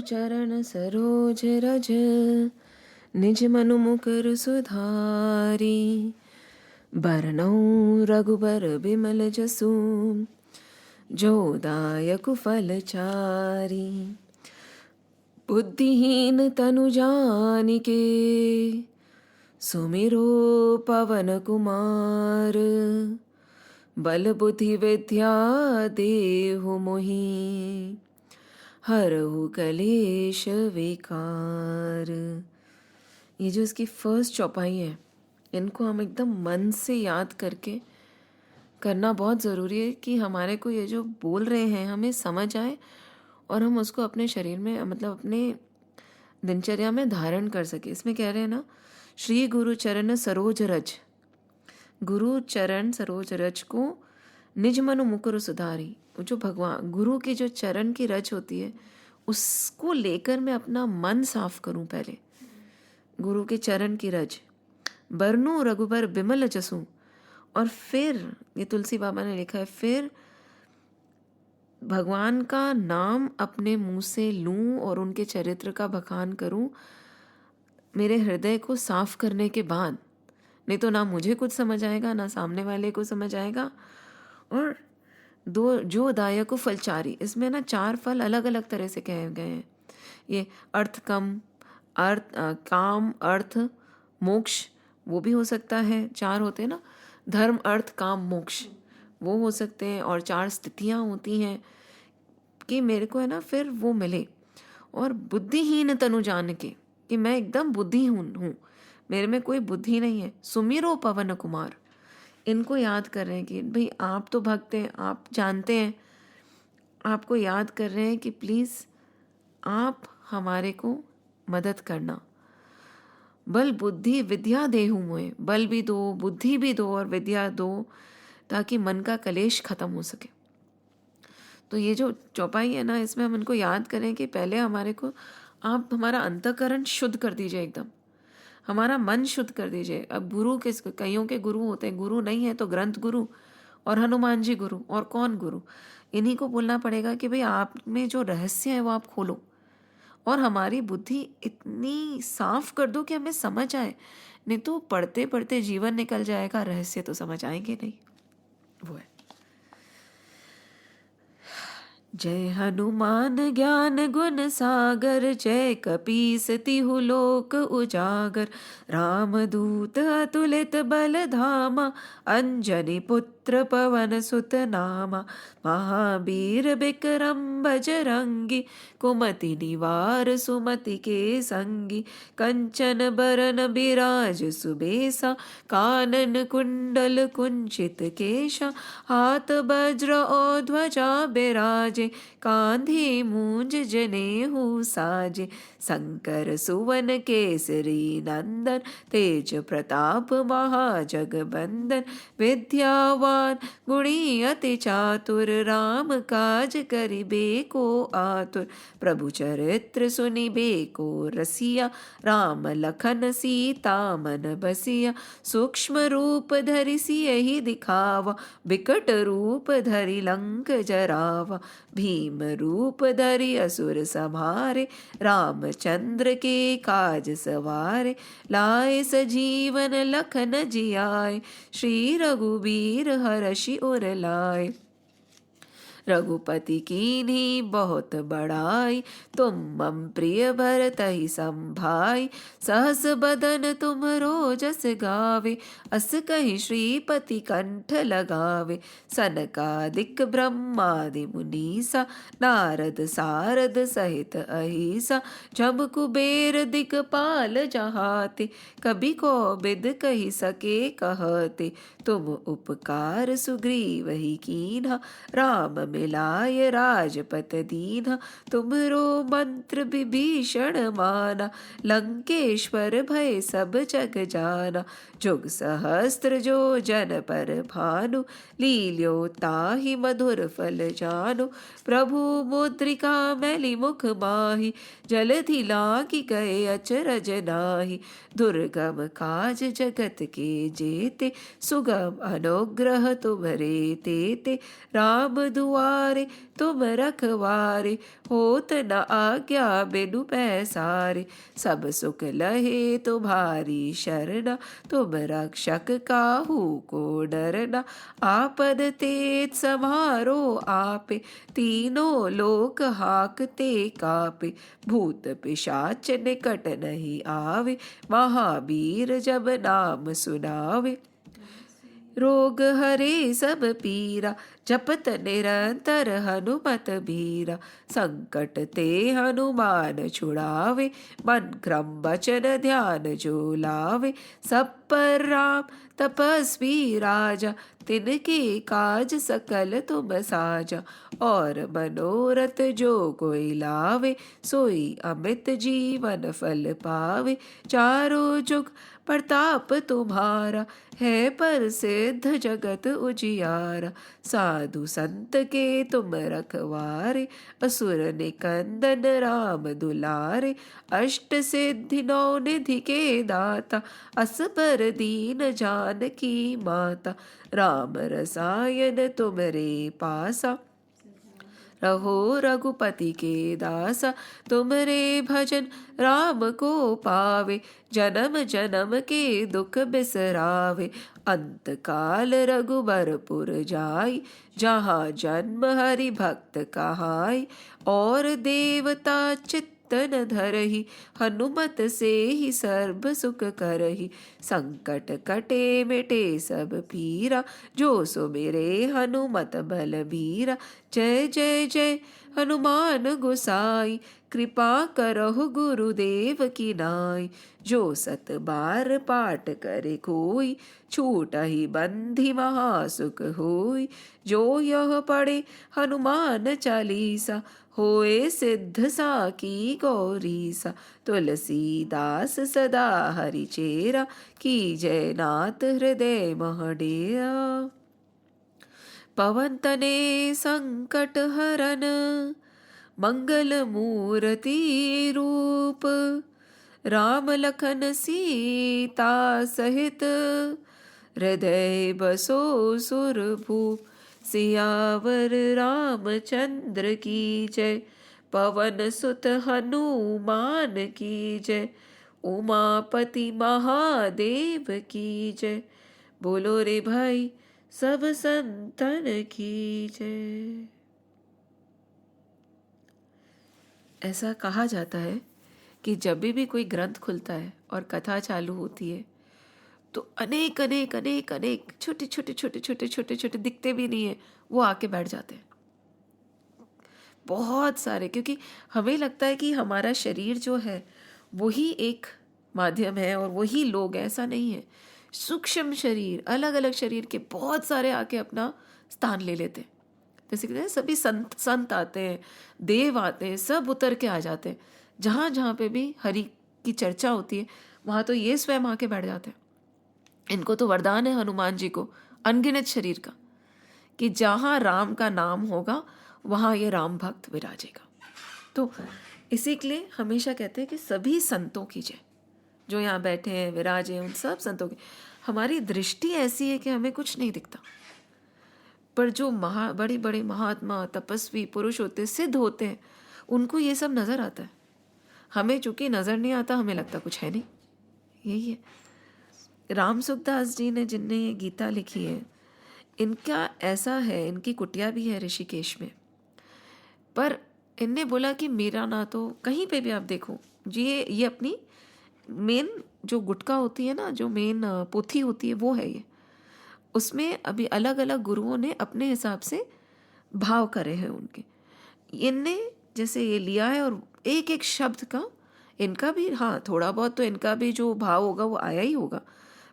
चरण सरोज रज निज मनु मुकुर सुधारी बरनउँ रघुबर बिमल जसु जो दायक फलचारी। बुद्धिहीन तनु जानिके सुमिरो पवन कुमार बल बुद्धि विद्या देहु मोहि हरहु कलेश विकार। ये जो इसकी फर्स्ट चौपाई है, इनको हम एकदम मन से याद करके करना बहुत ज़रूरी है कि हमारे को ये जो बोल रहे हैं हमें समझ आए और हम उसको अपने शरीर में मतलब अपने दिनचर्या में धारण कर सके। इसमें कह रहे हैं ना, श्री गुरु चरण सरोज रज, गुरु चरण सरोज रज को निज मनु मुकुर सुधारी। जो भगवान गुरु की जो चरण की रज होती है उसको लेकर मैं अपना मन साफ करूं। पहले गुरु के चरण की रज, बरनू रघुबर बिमल जसू, और फिर ये तुलसी बाबा ने लिखा है, फिर भगवान का नाम अपने मुंह से लूं और उनके चरित्र का बखान करूं मेरे हृदय को साफ करने के बाद। नहीं तो ना मुझे कुछ समझ आएगा ना सामने वाले को समझ आएगा। और दो जो दायक फलचारी, इसमें ना 4 फल अलग अलग तरह से कहे गए हैं। ये अर्थ काम अर्थ मोक्ष, वो भी हो सकता है, 4 होते हैं ना, धर्म अर्थ काम मोक्ष, वो हो सकते हैं। और 4 स्थितियां होती हैं कि मेरे को है ना फिर वो मिले। और बुद्धिहीन तनु जान के, कि मैं एकदम बुद्धिहीन हूँ, मेरे में कोई बुद्धि नहीं है। सुमिरो पवन कुमार, इनको याद कर रहे हैं कि भाई आप तो भक्त हैं, आप जानते हैं, आपको याद कर रहे हैं कि प्लीज़ आप हमारे को मदद करना। बल बुद्धि विद्या देहु मोहे, बल भी दो, बुद्धि भी दो और विद्या दो, ताकि मन का कलेश खत्म हो सके। तो ये जो चौपाई है ना, इसमें हम इनको याद करें कि पहले हमारे को आप हमारा अंतःकरण शुद्ध कर दीजिए, एकदम हमारा मन शुद्ध कर दीजिए। अब गुरु किस, कईयों के गुरु होते हैं, गुरु नहीं है तो ग्रंथ गुरु और हनुमान जी गुरु, और कौन गुरु, इन्हीं को बोलना पड़ेगा कि भाई आप में जो रहस्य है वो आप खोलो और हमारी बुद्धि इतनी साफ कर दो कि हमें समझ आए। नहीं तो पढ़ते पढ़ते जीवन निकल जाएगा, रहस्य तो समझ आएंगे नहीं। वो है। जय हनुमान ज्ञान गुण सागर, जय कपीस तिहु लोक उजागर। रामदूत अतुलित बल धामा, अंजनी पुत्र पवन सुत नामा। महावीर बिक्रम बजरंगी, कुमति निवार सुमति के संगी। कंचन बरन बिराज सुबेसा, कानन कुंडल कुंचित केशा। हाथ वज्र और ध्वजा बिराजे, कांधे मूंज जनेऊ साजे। शंकर सुवन केसरी नंदन, तेज प्रताप महाजगबंदन। विद्यावान गुणी अति चातुर, राम काज करिबे को आतुर। प्रभु चरित्र सुनिबे को रसिया, राम लखन सीता मन बसिया। सूक्ष्म रूप धरि सियहि दिखावा, विकट रूप धरि लंक जरावा। भीम रूप धरि असुर संहारे, रामचंद्र के काज सवारे। लाए सजीवन लखन जियाए, श्री रघुबीर हरषि उर लाए। रघुपति कीन्ही बहुत बड़ाई, तुम मम प्रिय भरतहि संभाई। सहस बदन तुम्हरो जस गावे, अस कहि श्रीपति कंठ लगावे। सनकादिक ब्रह्मादि मुनीसा, नारद सारद सहित अहिसा। जब कुबेर दिक्पाल जहाते, कबि कोबिद कहि सके कहते। तुम उपकार सुग्रीवहि कीन्हा, राम मिलाय राजपत दीन्हा। तुम्हरो मंत्र विभीषण माना, लंकेश्वर भय सब जग जाना। जुग सहस्त्र जो जन पर भानु, लील्यो ताहि मधुर फल जानु। प्रभु मुद्रिका मैली मुख माहि, जलधि लागी गए अचरज नाहि। दुर्गम काज जगत के जेते, सुगम अनुग्रह तुम्हरे तेते। राम दुआ सवारे तुम रखवारे, होत न आज्ञा बिनु पैसारे। सब सुख लहे तुम्हारी शरणा, तुम रक्षक काहू को डरना। आपद तेज समारो आपे, तीनों लोक हाकते कापे। भूत पिशाच निकट नहीं आवे, महावीर जब नाम सुनावे। रोग हरे सब पीरा, जपत निरंतर हनुमत बीरा। संकट ते हनुमान छुड़ावे, मन क्रम वचन ध्यान जो लावे। सब पर राम तपस्वी राजा, तिनके काज सकल तुम साजा। और मनोरथ जो कोई लावे, सोई अमित जीवन फल पावे। चारों जुग प्रताप तुम्हारा, है प्रसिद्ध जगत उजियारा। साधु संत के तुम रखवारे, असुर निकंदन राम दुलारे। अष्ट सिद्धि नौ निधि के दाता, असबर दीन जानकी माता। राम रसायन तुमरे पासा, रहो रघुपति के दासा। तुमरे भजन राम को पावे, जन्म जन्म के दुख बिसरावे। अंत काल रघुबरपुर जाई, जहाँ जन्म हरि भक्त कहाई। और देवता चित्तन धरहि, हनुमत से ही सर्व सुख करहि। संकट कटे मिटे सब पीरा, जो सुमिरे हनुमत बलबीरा। जय जय जय हनुमान गोसाई, कृपा करहु गुरुदेव की नाई। जो सत बार पाठ करे कोई, छूटहि बंधि महासुख होई। जो यह पढ़े हनुमान चालीसा, होए सिद्ध साकी गौरीसा। तुलसीदास सदा हरिचेरा, की जय नाथ हृदय मह डेरा। पवन तने संकट हरन, मंगल मूर्ति रूप। राम लखन सीता सहित, हृदय बसो सुरभूप। सियावर रामचंद्र की जय, पवन सुत हनुमान की जय। उमापति महादेव की जय, बोलो रे भाई सब संतन की जय। ऐसा कहा जाता है कि जब भी कोई ग्रंथ खुलता है और कथा चालू होती है, तो अनेक अनेक अनेक अनेक छोटे छोटे छोटे छोटे छोटे छोटे दिखते भी नहीं है, वो आके बैठ जाते हैं बहुत सारे। क्योंकि हमें लगता है कि हमारा शरीर जो है वही एक माध्यम है और वही लोग हैं, ऐसा नहीं है। सूक्ष्म शरीर, अलग अलग शरीर के बहुत सारे आके अपना स्थान ले लेते हैं। जैसे कहते हैं सभी संत आते हैं, देव आते हैं, सब उतर के आ जाते हैं। जहाँ जहाँ पे भी हरि की चर्चा होती है, वहाँ तो ये स्वयं आके बैठ जाते हैं। इनको तो वरदान है हनुमान जी को अनगिनत शरीर का, कि जहाँ राम का नाम होगा वहाँ ये राम भक्त विराजेगा। तो इसी के लिए हमेशा कहते हैं कि सभी संतों की जय, जो यहाँ बैठे हैं विराजे हैं, उन सब संतों की। हमारी दृष्टि ऐसी है कि हमें कुछ नहीं दिखता, पर जो बड़े बड़े महात्मा तपस्वी पुरुष होते, सिद्ध होते हैं, उनको ये सब नज़र आता है। हमें चूंकि नज़र नहीं आता, हमें लगता कुछ है नहीं। यही है राम सुखदास जी ने, जिनने ये गीता लिखी है, इनका ऐसा है, इनकी कुटिया भी है ऋषिकेश में। पर इनने बोला कि मेरा ना तो कहीं पे भी आप देखो जी, ये अपनी मेन जो गुटका होती है ना, जो मेन पोथी होती है, वो है ये। उसमें अभी अलग अलग गुरुओं ने अपने हिसाब से भाव करे हैं उनके। इनने जैसे ये लिया है और एक एक शब्द का इनका भी, हाँ थोड़ा बहुत तो इनका भी जो भाव होगा वो आया ही होगा,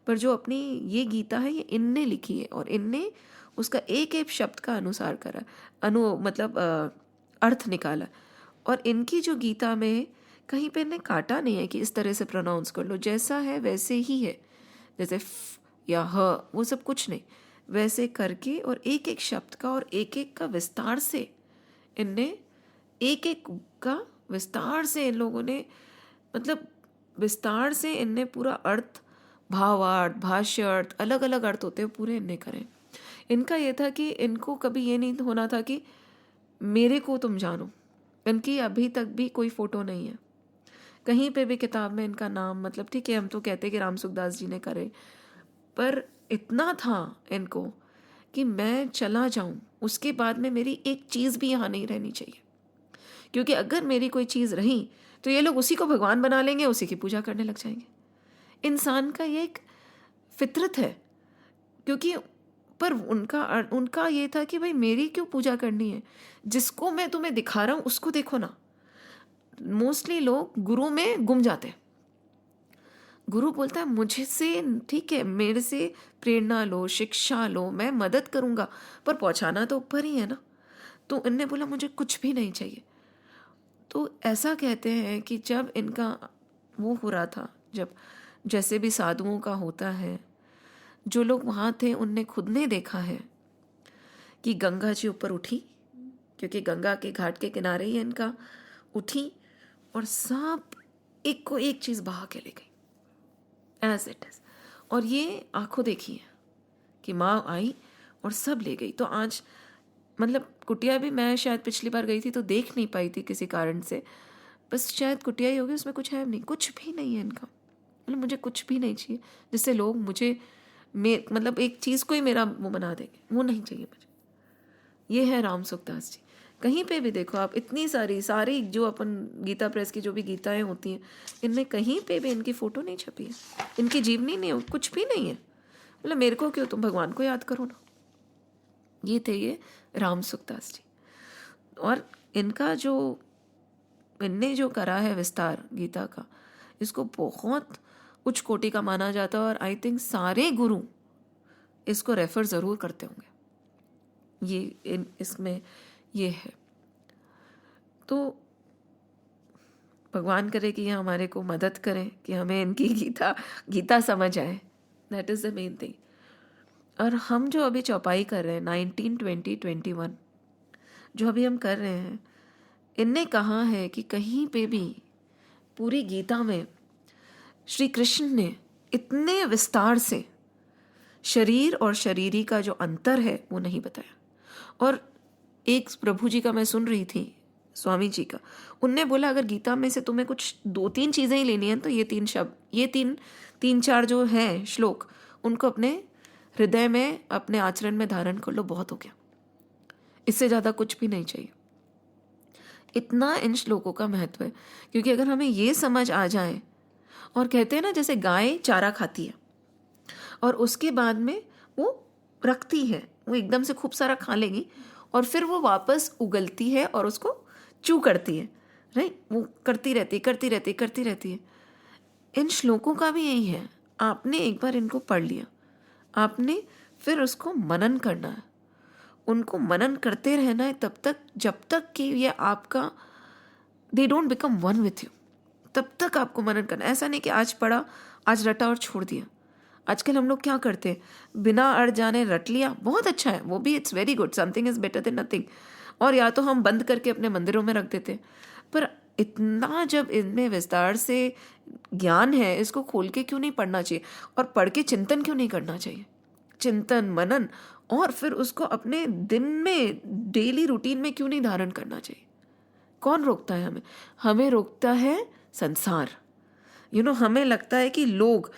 पर जो अपनी ये गीता है ये इनने लिखी है और इनने उसका एक एक शब्द का अनुसार करा, मतलब अर्थ निकाला। और इनकी जो गीता में कहीं पे इन्हें काटा नहीं है कि इस तरह से प्रोनाउंस कर लो, जैसा है वैसे ही है, जैसे फ या ह, वो सब कुछ नहीं, वैसे करके और एक एक शब्द का और एक एक का विस्तार से इनने, एक एक का विस्तार से इन लोगों ने, मतलब विस्तार से इनने पूरा अर्थ, भावार्थ, भाष्य अर्थ, अलग अलग अर्थ होते हैं पूरे इनने करें। इनका ये था कि इनको कभी ये नहीं होना था कि मेरे को तुम जानो। इनकी अभी तक भी कोई फ़ोटो नहीं है कहीं पे भी किताब में इनका नाम, मतलब ठीक है हम तो कहते कि राम सुखदास जी ने करे, पर इतना था इनको कि मैं चला जाऊं उसके बाद में मेरी एक चीज़ भी यहाँ नहीं रहनी चाहिए, क्योंकि अगर मेरी कोई चीज़ रही तो ये लोग उसी को भगवान बना लेंगे, उसी की पूजा करने लग जाएंगे। इंसान का ये एक फितरत है। क्योंकि पर उनका ये था कि भाई मेरी क्यों पूजा करनी है, जिसको मैं तुम्हें दिखा रहा हूँ उसको देखो ना। मोस्टली लोग गुरु में गुम जाते हैं। गुरु बोलता है मुझसे ठीक है, मेरे से प्रेरणा लो, शिक्षा लो, मैं मदद करूँगा, पर पहुँचाना तो ऊपर ही है ना। तो इनने बोला मुझे कुछ भी नहीं चाहिए। तो ऐसा कहते हैं कि जब इनका वो हो रहा था, जब जैसे भी साधुओं का होता है, जो लोग वहाँ थे उनने खुद ने देखा है कि गंगा जी ऊपर उठी, क्योंकि गंगा के घाट के किनारे ही इनका उठी, और सब एक को एक चीज़ बहा के ले गई एज इट इज़। और ये आंखों देखी है कि माँ आई और सब ले गई। तो आज मतलब कुटिया भी मैं शायद पिछली बार गई थी तो देख नहीं पाई थी किसी कारण से, बस शायद कुटिया ही होगी, उसमें कुछ है नहीं, कुछ भी नहीं है इनका। मतलब मुझे कुछ भी नहीं चाहिए जिससे लोग मुझे मतलब एक चीज़ को ही मेरा वो बना देंगे, वो नहीं चाहिए मुझे। ये है राम सुखदास जी। कहीं पे भी देखो आप, इतनी सारी जो अपन गीता प्रेस की जो भी गीताएं होती हैं, इनमें कहीं पे भी इनकी फ़ोटो नहीं छपी है, इनकी जीवनी नहीं, कुछ भी नहीं है। मतलब मेरे को क्यों, तुम भगवान को याद करो ना। ये थे ये राम सुखदास जी। और इनका जो इनने जो करा है विस्तार गीता का, इसको बहुत उच्च कोटि का माना जाता है। और आई थिंक सारे गुरु इसको रेफ़र ज़रूर करते होंगे। ये इसमें ये है। तो भगवान करे कि ये हमारे को मदद करें कि हमें इनकी गीता समझ आए। That is the main thing. और हम जो अभी चौपाई कर रहे हैं 19, 20, 21 जो अभी हम कर रहे हैं, इनने कहा है कि कहीं पे भी पूरी गीता में श्री कृष्ण ने इतने विस्तार से शरीर और शरीरी का जो अंतर है वो नहीं बताया। और एक प्रभु जी का मैं सुन रही थी, स्वामी जी का, उनने बोला अगर गीता में से तुम्हें कुछ 2-3 चीज़ें ही लेनी हैं तो ये 3 शब्द, ये 3-4 जो हैं श्लोक, उनको अपने हृदय में, अपने आचरण में धारण कर लो, बहुत हो गया। इससे ज़्यादा कुछ भी नहीं चाहिए। इतना इन श्लोकों का महत्व है। क्योंकि अगर हमें ये समझ आ जाए, और कहते हैं ना जैसे गाय चारा खाती है और उसके बाद में वो रखती है, वो एकदम से खूब सारा खा लेगी और फिर वो वापस उगलती है और उसको चू करती है, राइट। वो करती रहती है। इन श्लोकों का भी यही है। आपने एक बार इनको पढ़ लिया, आपने फिर उसको मनन करना है, उनको मनन करते रहना है तब तक जब तक कि ये आपका they don't become one with you, तब तक आपको मनन करना। ऐसा नहीं कि आज पढ़ा, आज रटा और छोड़ दिया। आजकल हम लोग क्या करते हैं, बिना अड़ जाने रट लिया, बहुत अच्छा है वो भी, it's very good, something is better than nothing. और या तो हम बंद करके अपने मंदिरों में रख देते। पर इतना जब इनमें विस्तार से ज्ञान है, इसको खोल के क्यों नहीं पढ़ना चाहिए, और पढ़ के चिंतन क्यों नहीं करना चाहिए, चिंतन मनन, और फिर उसको अपने दिन में डेली रूटीन में क्यों नहीं धारण करना चाहिए। कौन रोकता है हमें? हमें रोकता है संसार। हमें लगता है कि लोग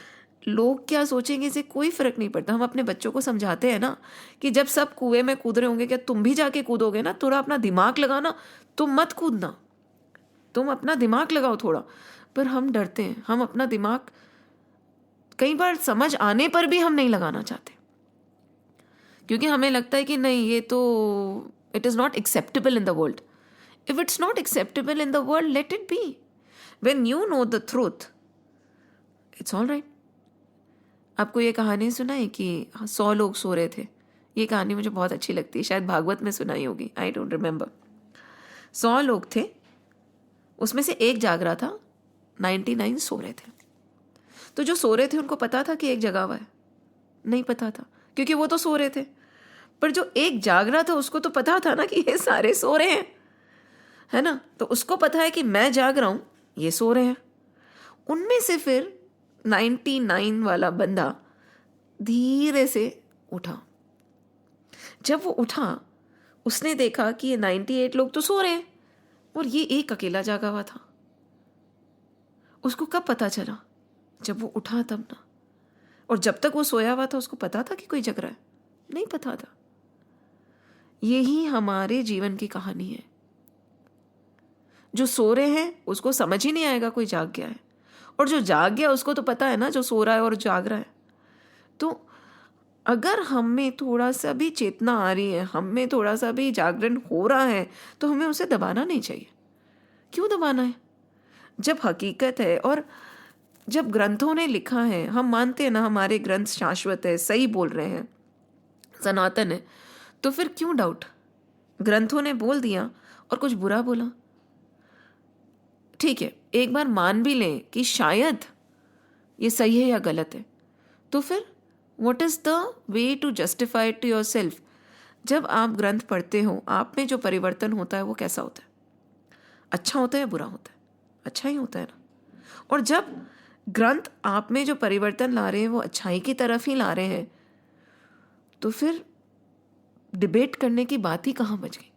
क्या सोचेंगे, इसे कोई फर्क नहीं पड़ता। हम अपने बच्चों को समझाते हैं ना कि जब सब कुएं में कूद रहे होंगे, क्या तुम भी जाके कूदोगे ना? थोड़ा अपना दिमाग लगाना, तुम मत कूदना, तुम अपना दिमाग लगाओ थोड़ा। पर हम डरते हैं, हम अपना दिमाग कई बार समझ आने पर भी हम नहीं लगाना चाहते, क्योंकि हमें लगता है कि नहीं, ये तो it is not acceptable in the world. If it's not acceptable in the world, let it be. When you know the truth, it's all right. आपको ये कहानी सुनाई कि 100 लोग सो रहे थे? ये कहानी मुझे बहुत अच्छी लगती है, शायद भागवत में सुनाई होगी, आई डोंट रिमेंबर। 100 लोग थे, उसमें से एक जाग रहा था, 99 सो रहे थे। तो जो सो रहे थे उनको पता था कि एक जगा हुआ है? नहीं पता था, क्योंकि वो तो सो रहे थे। पर जो एक जाग रहा था उसको तो पता था ना कि ये सारे सो रहे हैं, है ना। तो उसको पता है कि मैं जाग रहा हूं, ये सो रहे हैं। उनमें से फिर 99 वाला बंदा धीरे से उठा। जब वो उठा, उसने देखा कि ये 98 लोग तो सो रहे हैं और ये एक अकेला जागा हुआ था। उसको कब पता चला? जब वो उठा तब ना। और जब तक वो सोया हुआ था उसको पता था कि कोई जग रहा है? नहीं पता था। यही हमारे जीवन की कहानी है। जो सो रहे हैं उसको समझ ही नहीं आएगा कोई जाग गया है, और जो जाग गया उसको तो पता है ना जो सो रहा है और जाग रहा है। तो अगर हमें थोड़ा सा भी चेतना आ रही है, हमें थोड़ा सा भी जागरण हो रहा है, तो हमें उसे दबाना नहीं चाहिए। क्यों दबाना है जब हकीकत है? और जब ग्रंथों ने लिखा है, हम मानते हैं ना हमारे ग्रंथ शाश्वत है, सही बोल रहे हैं, सनातन है, तो फिर क्यों डाउट? ग्रंथों ने बोल दिया और कुछ बुरा बोला, ठीक है, एक बार मान भी लें कि शायद ये सही है या गलत है, तो फिर what is the way to justify to yourself? जब आप ग्रंथ पढ़ते हो, आप में जो परिवर्तन होता है वो कैसा होता है? अच्छा होता है या बुरा होता है? अच्छा ही होता है ना। और जब ग्रंथ आप में जो परिवर्तन ला रहे हैं वो अच्छाई की तरफ ही ला रहे हैं, तो फिर डिबेट करने की बात ही कहाँ बच गई?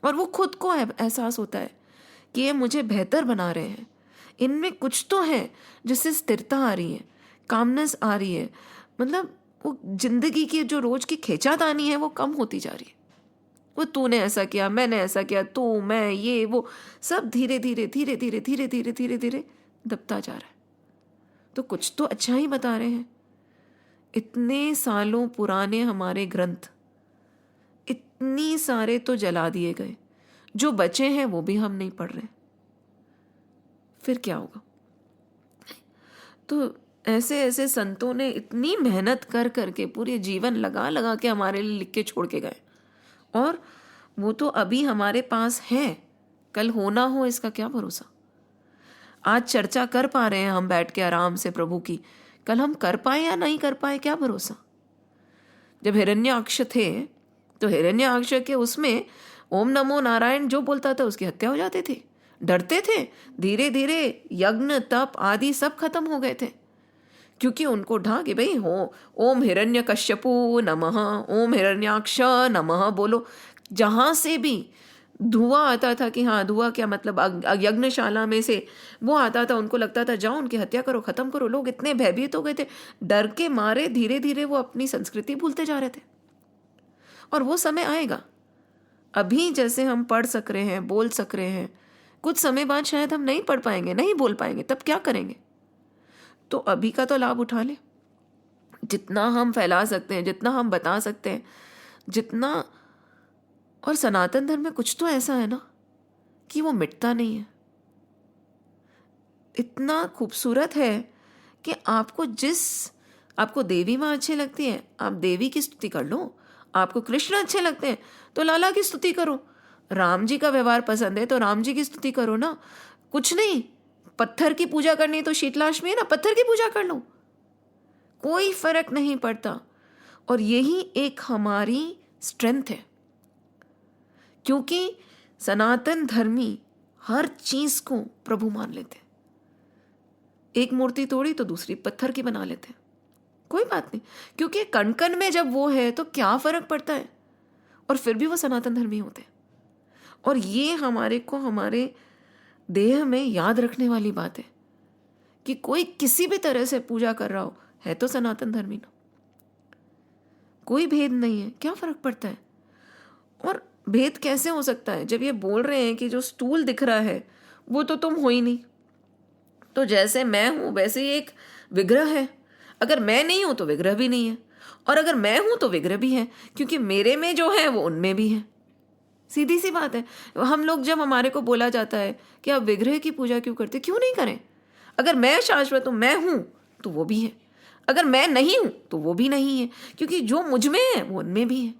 और वो खुद को एहसास होता है कि ये मुझे बेहतर बना रहे हैं, इनमें कुछ तो है जिससे स्थिरता आ रही है, कामनेस आ रही है, मतलब वो जिंदगी की जो रोज की खींचातानी है वो कम होती जा रही है। वो तूने ऐसा किया, मैंने ऐसा किया, तू, मैं, ये वो सब धीरे धीरे धीरे धीरे धीरे धीरे धीरे धीरे दबता जा रहा है। तो कुछ तो अच्छा ही बता रहे हैं। इतने सालों पुराने हमारे ग्रंथ इतनी सारे तो जला दिए गए, जो बचे हैं वो भी हम नहीं पढ़ रहे, फिर क्या होगा? तो ऐसे ऐसे संतों ने इतनी मेहनत कर करके पूरे जीवन लगा लगा के हमारे लिए लिख के छोड़ के गए, और वो तो अभी हमारे पास है, कल हो ना हो इसका क्या भरोसा। आज चर्चा कर पा रहे हैं हम बैठ के आराम से प्रभु की, कल हम कर पाए या नहीं कर पाए क्या भरोसा। जब हिरण्याक्ष थे तो हिरण्याक्ष के उसमें ओम नमो नारायण जो बोलता था उसकी हत्या हो जाती थी, डरते थे। धीरे धीरे यज्ञ तप आदि सब खत्म हो गए थे, क्योंकि उनको ढा कि भाई हो ओम हिरण्यकश्यपु नमः, ओम हिरण्याक्ष नमः बोलो। जहाँ से भी धुआं आता था कि हाँ धुआं क्या मतलब, यज्ञशाला में से वो आता था, उनको लगता था जाओ उनकी हत्या करो, खत्म करो। लोग इतने भयभीत हो गए थे, डर के मारे धीरे धीरे वो अपनी संस्कृति भूलते जा रहे थे। और वो समय आएगा, अभी जैसे हम पढ़ सक रहे हैं, बोल सक रहे हैं, कुछ समय बाद शायद हम नहीं पढ़ पाएंगे, नहीं बोल पाएंगे, तब क्या करेंगे? तो अभी का तो लाभ उठा ले, जितना हम फैला सकते हैं, जितना हम बता सकते हैं, जितना। और सनातन धर्म में कुछ तो ऐसा है ना कि वो मिटता नहीं है। इतना खूबसूरत है कि आपको देवी माँ अच्छी लगती है, आप देवी की स्तुति कर लो। आपको कृष्ण अच्छे लगते हैं तो लाला की स्तुति करो। राम जी का व्यवहार पसंद है तो राम जी की स्तुति करो ना। कुछ नहीं, पत्थर की पूजा करनी तो शीतलाष्टमी है ना, पत्थर की पूजा कर लो, कोई फर्क नहीं पड़ता। और यही एक हमारी स्ट्रेंथ है, क्योंकि सनातन धर्मी हर चीज को प्रभु मान लेते। एक मूर्ति तोड़ी तो दूसरी पत्थर की बना लेते, कोई बात नहीं, क्योंकि कण कण में जब वो है तो क्या फर्क पड़ता है। और फिर भी वो सनातन धर्मी होते। और ये हमारे को हमारे देह में याद रखने वाली बात है कि कोई किसी भी तरह से पूजा कर रहा हो है तो सनातन धर्मी ना, कोई भेद नहीं है, क्या फर्क पड़ता है। और भेद कैसे हो सकता है जब ये बोल रहे हैं कि जो स्टूल दिख रहा है वो तो तुम हो ही नहीं। तो जैसे मैं हूं वैसे ही एक विग्रह है, अगर मैं नहीं हूं तो विग्रह भी नहीं है, और अगर मैं हूं तो विग्रह भी है, क्योंकि मेरे में जो है वो उनमें भी है। सीधी सी बात है। हम लोग जब हमारे को बोला जाता है कि आप विग्रह की पूजा क्यों करते, क्यों नहीं करें? अगर मैं शाश्वत हूं, मैं हूं तो वो भी है, अगर मैं नहीं हूं तो वो भी नहीं है, क्योंकि जो मुझ में है वो उनमें भी है।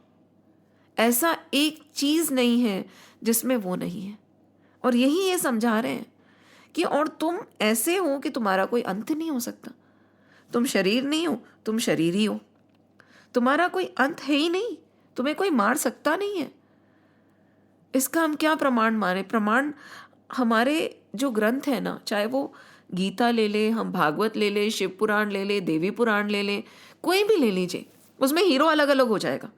ऐसा एक चीज नहीं है जिसमें वो नहीं है। और यही ये समझा रहे हैं कि और तुम ऐसे हो कि तुम्हारा कोई अंत नहीं हो सकता। तुम शरीर नहीं हो, तुम शरीर ही हो, तुम्हारा कोई अंत है ही नहीं, तुम्हें कोई मार सकता नहीं है। इसका हम क्या प्रमाण माने? प्रमाण हमारे जो ग्रंथ है ना, चाहे वो गीता ले ले, हम भागवत ले ले, शिव पुराण ले ले, देवी पुराण ले ले, कोई भी ले लीजिए, उसमें हीरो अलग अलग हो जाएगा।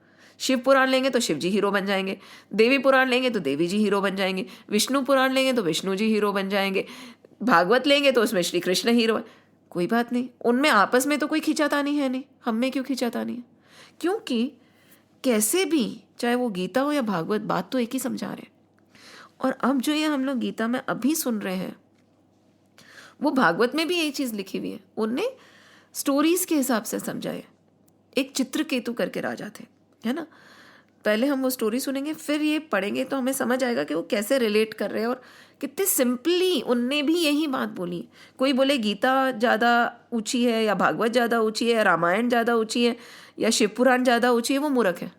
शिव पुराण लेंगे तो शिव जी हीरो बन जाएंगे, देवी पुराण लेंगे तो देवी जी हीरो बन जाएंगे, विष्णु पुराण लेंगे तो विष्णु जी हीरो बन जाएंगे, भागवत लेंगे तो उसमें श्री कृष्ण हीरो। कोई बात नहीं, उनमें आपस में तो कोई खींचातानी है नहीं, हम में क्यों खींचातानी है? क्योंकि कैसे भी, चाहे वो गीता हो या भागवत, बात तो एक ही समझा रहे हैं। और अब जो ये हम लोग गीता में अभी सुन रहे हैं, वो भागवत में भी यही चीज़ लिखी हुई है, उनने स्टोरीज के हिसाब से समझाया। एक चित्रकेतु करके राजा थे, है ना। पहले हम वो स्टोरी सुनेंगे, फिर ये पढ़ेंगे तो हमें समझ आएगा कि वो कैसे रिलेट कर रहे हैं और कितने सिंपली उनने भी यही बात बोली। कोई बोले गीता ज़्यादा ऊंची है या भागवत ज़्यादा ऊंची है या रामायण ज़्यादा ऊंची है या शिवपुराण ज़्यादा ऊंची है, वो मूर्ख है।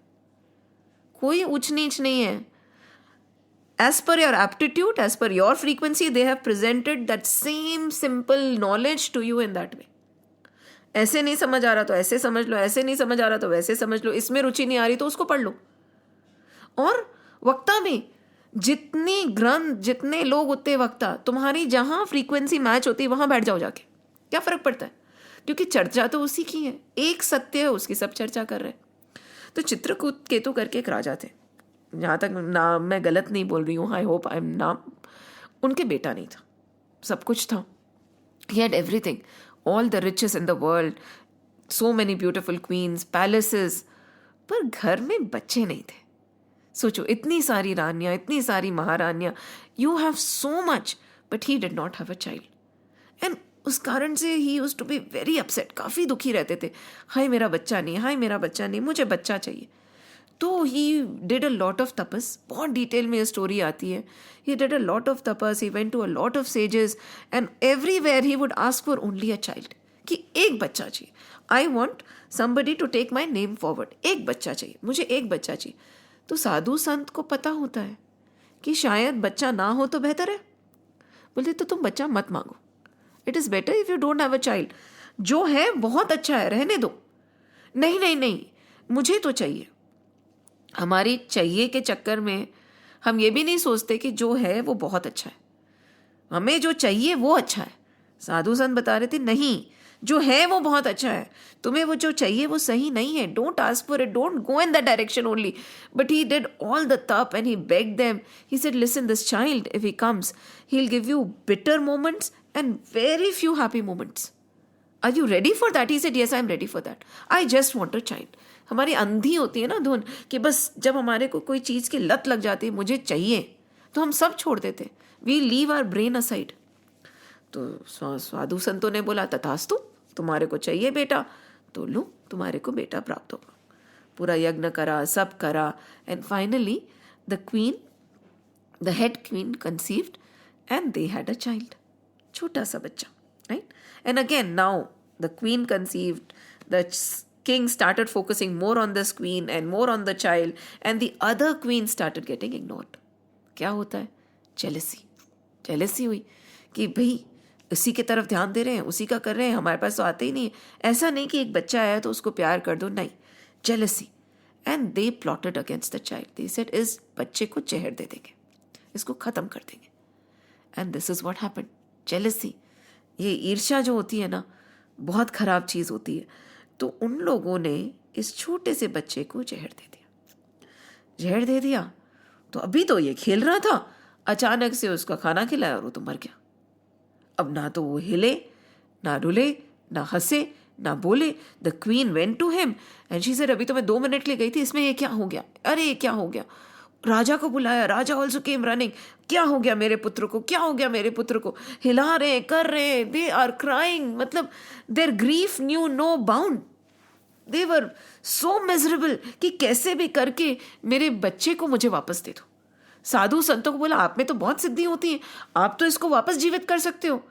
कोई ऊंच नीच नहीं है। As per your aptitude, as per your frequency, they have presented that same simple knowledge to you in that way. ऐसे नहीं समझ आ रहा तो ऐसे समझ लो, ऐसे नहीं समझ आ रहा तो वैसे समझ लो, इसमें रुचि नहीं आ रही तो उसको पढ़ लो। और वक्ता में जितनी ग्रंथ, जितने लोग उतने वक्ता, तुम्हारी जहां फ्रीक्वेंसी मैच होती है वहां बैठ जाओ जाके, क्या फर्क पड़ता है? क्योंकि चर्चा तो उसी की है, एक सत्य है, उसकी सब चर्चा कर रहे हैं। तो चित्रकेतु करके एक राजा थे, जहाँ तक नाम मैं गलत नहीं बोल रही हूँ, आई होप आई एम नाम, उनके बेटा नहीं था, सब कुछ था, he had everything, all the riches in the world, so many beautiful queens, palaces, पर घर में बच्चे नहीं थे। सोचो, इतनी सारी रानियाँ, इतनी सारी महारानियाँ, you have so much, but he did not have a child. And उस कारण से ही used to be very upset, काफ़ी दुखी रहते थे, हाय मेरा बच्चा नहीं, हाय मेरा बच्चा नहीं, मुझे बच्चा चाहिए। तो he did a lot of tapas, बहुत डिटेल में ये स्टोरी आती है। He did a lot of tapas, he went to a lot of sages and everywhere he would ask for only a child, कि एक बच्चा चाहिए, I want somebody to take my name forward, एक बच्चा चाहिए, मुझे एक बच्चा चाहिए। तो साधु संत को पता होता है कि शायद बच्चा ना हो तो बेहतर है, बोलते तो तुम बच्चा मत मांगो, it is better if you don't have a child, जो है बहुत अच्छा है, रहने दो। नहीं नहीं नहीं, मुझे तो चाहिए। हमारी चाहिए के चक्कर में हम ये भी नहीं सोचते कि जो है वो बहुत अच्छा है, हमें जो चाहिए वो अच्छा है। साधु संत बता रहे थे नहीं, जो है वो बहुत अच्छा है, तुम्हें वो जो चाहिए वो सही नहीं है, don't ask for it, don't go in that direction only. But he did all the tap and he begged them, he said listen, this child if he comes he will give you bitter moments and very few happy moments. Are you ready for that? He said yes, I am ready for that, I just want a child. हमारी अंधी होती है ना धुन, कि बस जब हमारे को कोई चीज़ की लत लग जाती है, मुझे चाहिए, तो हम सब छोड़ देते, we leave our brain aside. तो साधु संतों ने बोला तथास्तु, तुम्हारे को चाहिए बेटा तो लो, तुम्हारे को बेटा प्राप्त होगा। पूरा यज्ञ करा, सब करा, and finally the queen, the head queen conceived and they had a child, छोटा सा बच्चा, right. And again now the queen conceived, the king started focusing more on this queen and more on the child, and the other queen started getting ignored. क्या होता है? Jealousy हुई कि भाई उसी की तरफ ध्यान दे रहे हैं, उसी का कर रहे हैं, हमारे पास तो आते ही नहीं है। ऐसा नहीं कि एक बच्चा आया तो उसको प्यार कर दो, नहीं, jealousy. And they plotted against the child, they said इस बच्चे को जहर दे देंगे, इसको खत्म कर देंगे। And this is what happened, jealousy. ये ईर्ष्या जो होती है ना, बहुत खराब चीज़ होती है। तो उन लोगों ने इस छोटे से बच्चे को जहर दे दिया। जहर दे दिया तो अभी तो ये खेल रहा था, अचानक से उसका खाना खिलाया और वो तो मर गया। अब ना तो वो हिले, ना रुले, ना हंसे, ना बोले। The queen went to him and she said, अभी तो मैं 2 मिनट ले गई थी, इसमें ये क्या हो गया? अरे ये क्या हो गया? राजा को बुलाया, राजा ऑल्सो केम रनिंग, क्या हो गया मेरे पुत्र को, क्या हो गया मेरे पुत्र को? हिला रहे, कर रहे, दे आर क्राइंग, मतलब their grief knew no bound, they were so miserable कि कैसे भी करके मेरे बच्चे को मुझे वापस दे दो। साधु संतों को बोला, आप में तो बहुत सिद्धि होती है, आप तो इसको वापस जीवित कर सकते हो।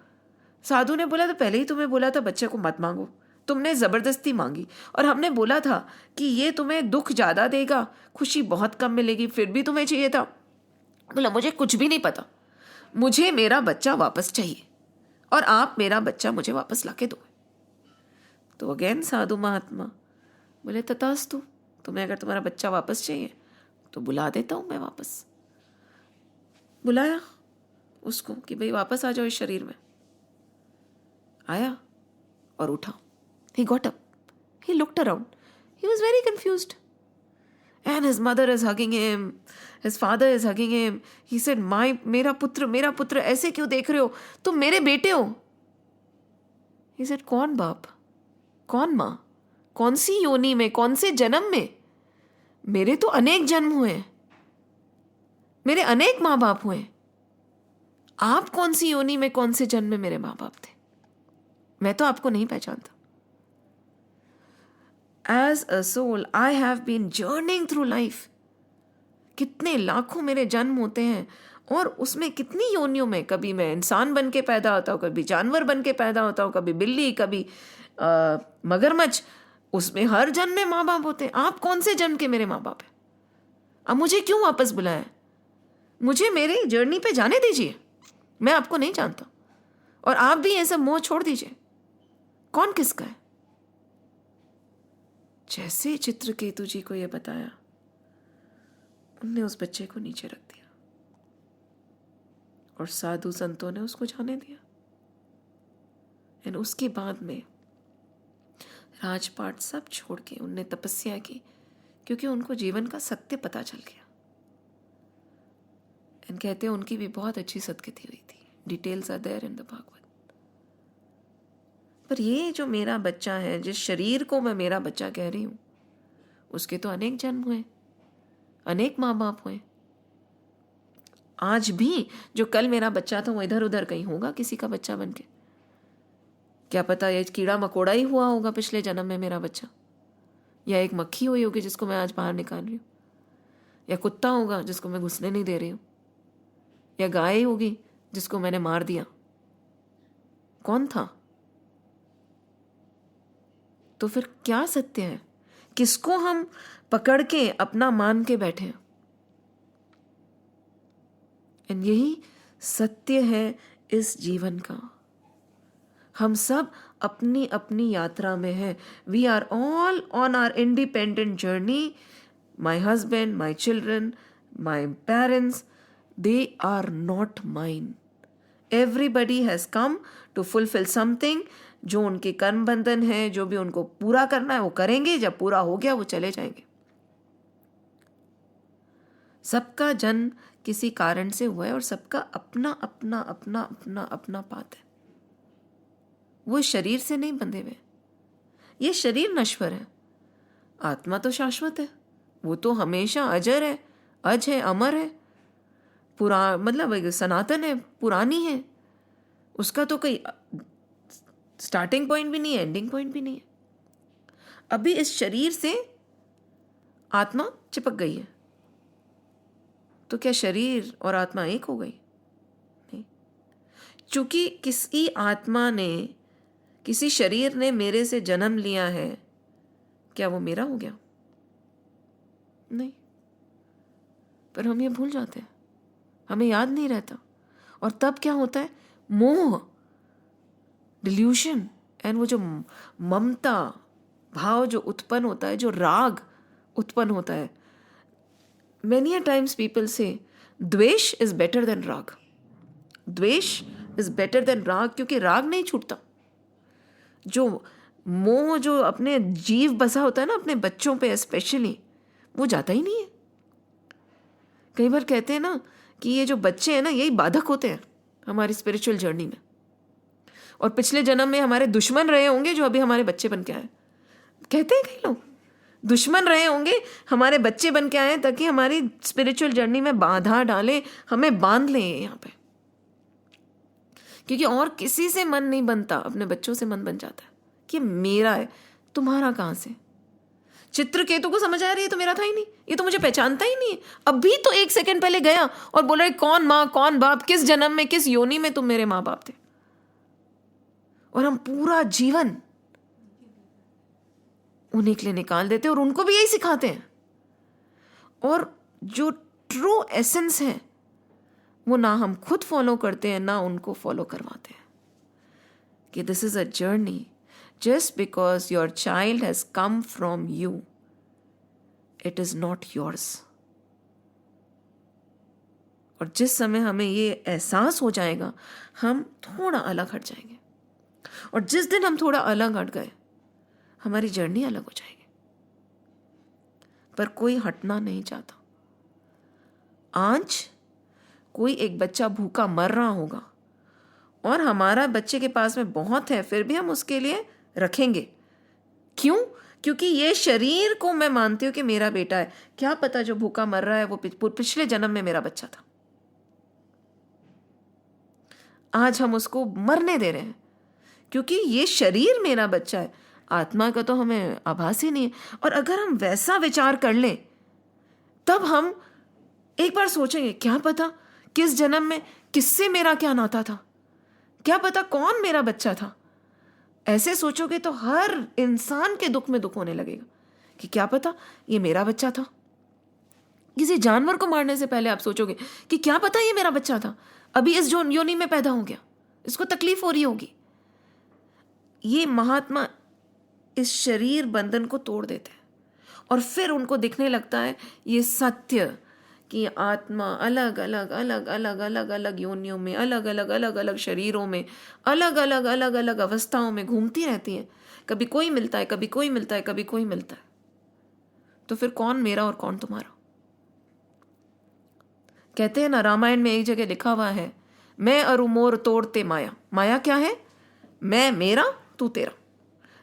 साधु ने बोला, तो पहले ही तुम्हें बोला था बच्चे को मत मांगो, तुमने जबरदस्ती मांगी, और हमने बोला था कि ये तुम्हें दुख ज्यादा देगा, खुशी बहुत कम मिलेगी, फिर भी तुम्हें चाहिए था। बोला, मुझे कुछ भी नहीं पता, मुझे मेरा बच्चा वापस चाहिए और आप मेरा बच्चा मुझे वापस लाके दो। तो अगेन साधु महात्मा बोले, तथास्तु, तुम्हें अगर तुम्हारा बच्चा वापस चाहिए तो बुला देता हूं मैं वापस। बुलाया उसको कि भाई वापस आ जाओ इस शरीर में। आया और उठा, he got up, he looked around, he was very confused And his mother is hugging him. His father is hugging him. He said, मेरा पुत्र ऐसे क्यों देख रहे हो? तुम मेरे बेटे हो. He said, कौन बाप? कौन माँ? कौन सी योनि में? कौन से जन्म में? मेरे तो अनेक जन्म हुए. मेरे अनेक माँ बाप हुए. आप कौन सी योनि में, कौन से जन्म में मेरे माँ बाप थे? मैं तो आपको नहीं पहचानता. As a soul, I have been journeying through life. कितने लाखों मेरे जन्म होते हैं और उसमें कितनी योनियों में, कभी मैं इंसान बन के पैदा होता हूँ, कभी जानवर बन के पैदा होता हूँ, कभी बिल्ली, कभी मगरमच्छ. उसमें हर जन्म में माँ बाप होते हैं. आप कौन से जन्म के मेरे माँ बाप हैं? अब मुझे क्यों वापस बुलाया? मुझे मेरी जर्नी पे जाने दीजिए. मैं आपको नहीं जानता. और आप भी ये सब मोह छोड़ दीजिए. कौन किसका है? जैसे चित्रकेतु जी को यह बताया, उनने उस बच्चे को नीचे रख दिया और साधु संतों ने उसको जाने दिया. एंड उसके बाद में राजपाट सब छोड़ के उनने तपस्या की, क्योंकि उनको जीवन का सत्य पता चल गया. एंड कहते हैं उनकी भी बहुत अच्छी सदगति हुई थी. Details are there in the Bhagavat. पर ये जो मेरा बच्चा है, जिस शरीर को मैं मेरा बच्चा कह रही हूँ, उसके तो अनेक जन्म हुए, अनेक माँ बाप हुए. आज भी जो कल मेरा बच्चा था वो इधर उधर कहीं होगा किसी का बच्चा बन के. क्या पता ये कीड़ा मकोड़ा ही हुआ होगा पिछले जन्म में मेरा बच्चा, या एक मक्खी हुई होगी जिसको मैं आज बाहर निकाल रही हूँ, या कुत्ता होगा जिसको मैं घुसने नहीं दे रही हूँ, या गाय होगी जिसको मैंने मार दिया. कौन था? तो फिर क्या सत्य है? किसको हम पकड़ के अपना मान के बैठे हैं? एंड यही सत्य है इस जीवन का. हम सब अपनी अपनी यात्रा में हैं. We are all on our independent journey. My husband, my children, my parents, they are not mine. Everybody has come to fulfill something. जो उनके कर्म बंधन है, जो भी उनको पूरा करना है वो करेंगे. जब पूरा हो गया वो चले जाएंगे. सबका जन्म किसी कारण से हुआ है और सबका अपना अपना अपना अपना अपना पाथ है. वो शरीर से नहीं बंधे हुए. ये शरीर नश्वर है, आत्मा तो शाश्वत है. वो तो हमेशा अजर है, अज है, अमर है, मतलब सनातन है, पुरानी है. उसका तो कोई स्टार्टिंग पॉइंट भी नहीं है, एंडिंग पॉइंट भी नहीं है. अभी इस शरीर से आत्मा चिपक गई है. तो क्या शरीर और आत्मा एक हो गई? नहीं. चूंकि किसी आत्मा ने, किसी शरीर ने मेरे से जन्म लिया है, क्या वो मेरा हो गया? नहीं. पर हम ये भूल जाते हैं, हमें याद नहीं रहता. और तब क्या होता है? मोह, डिल्यूशन. एंड वो जो ममता भाव जो उत्पन्न होता है, जो राग उत्पन्न होता है. मेनी अ टाइम्स पीपल से द्वेष इज बेटर देन राग. द्वेष इज बेटर देन राग, क्योंकि राग नहीं छूटता. जो मोह जो अपने जीव बसा होता है ना, अपने बच्चों पे स्पेशली, वो जाता ही नहीं है. कई बार कहते हैं ना कि ये जो बच्चे हैं ना, यही बाधक होते हैं हमारी स्पिरिचुअल जर्नी में. और पिछले जन्म में हमारे दुश्मन रहे होंगे जो अभी हमारे बच्चे बन के आए. कहते हैं कई लोग, दुश्मन रहे होंगे हमारे बच्चे बन के आए ताकि हमारी स्पिरिचुअल जर्नी में बाधा डालें, हमें बांध लें यहाँ पे. क्योंकि और किसी से मन नहीं बनता, अपने बच्चों से मन बन जाता है कि मेरा है, तुम्हारा कहाँ से? चित्रकेतु को समझ आ रही है तो मेरा था ही नहीं, ये तो मुझे पहचानता ही नहीं है. अभी तो 1 सेकंड पहले गया और बोल रहा है कौन माँ कौन बाप, किस जन्म में किस योनि में तुम मेरे माँ बाप थे. और हम पूरा जीवन उन्हीं के लिए निकाल देते और उनको भी यही सिखाते हैं. और जो ट्रू एसेंस है वो ना हम खुद फॉलो करते हैं, ना उनको फॉलो करवाते हैं. कि this is a journey. Just because your child has come from you, it is not yours. और जिस समय हमें ये एहसास हो जाएगा, हम थोड़ा अलग हट जाएंगे. और जिस दिन हम थोड़ा अलग हट गए, हमारी जर्नी अलग हो जाएगी. पर कोई हटना नहीं चाहता। आज कोई एक बच्चा भूखा मर रहा होगा और हमारा बच्चे के पास में बहुत है, फिर भी हम उसके लिए रखेंगे। क्यों? क्योंकि ये शरीर को मैं मानती हूँ कि मेरा बेटा है। क्या पता जो भूखा मर रहा है वो पिछले जन्म में मेरा बच्चा था। आज हम उसको मरने दे रहे हैं क्योंकि ये शरीर मेरा बच्चा है, आत्मा का तो हमें आभास ही नहीं है। और अगर हम वैसा विचार कर लें तब हम एक बार सोचेंगे, क्या पता किस जन्म में किससे मेरा क्या नाता था, क्या पता कौन मेरा बच्चा था। ऐसे सोचोगे तो हर इंसान के दुख में दुख होने लगेगा कि क्या पता ये मेरा बच्चा था। किसी जानवर को मारने से पहले आप सोचोगे कि क्या पता ये मेरा बच्चा था, अभी इस योनि में पैदा हो गया, इसको तकलीफ हो रही होगी। ये महात्मा इस शरीर बंधन को तोड़ देते हैं और फिर उनको दिखने लगता है ये सत्य कि आत्मा अलग अलग अलग अलग अलग अलग योनियों में, अलग अलग अलग अलग शरीरों में, अलग अलग अलग अलग अवस्थाओं में घूमती रहती है। कभी कोई मिलता है, कभी कोई मिलता है, कभी कोई मिलता है। तो फिर कौन मेरा और कौन तुम्हारा? कहते हैं ना, रामायण में एक जगह लिखा हुआ है, मैं अरु मोर तोड़ते माया। माया क्या है? मैं मेरा, तू तेरा।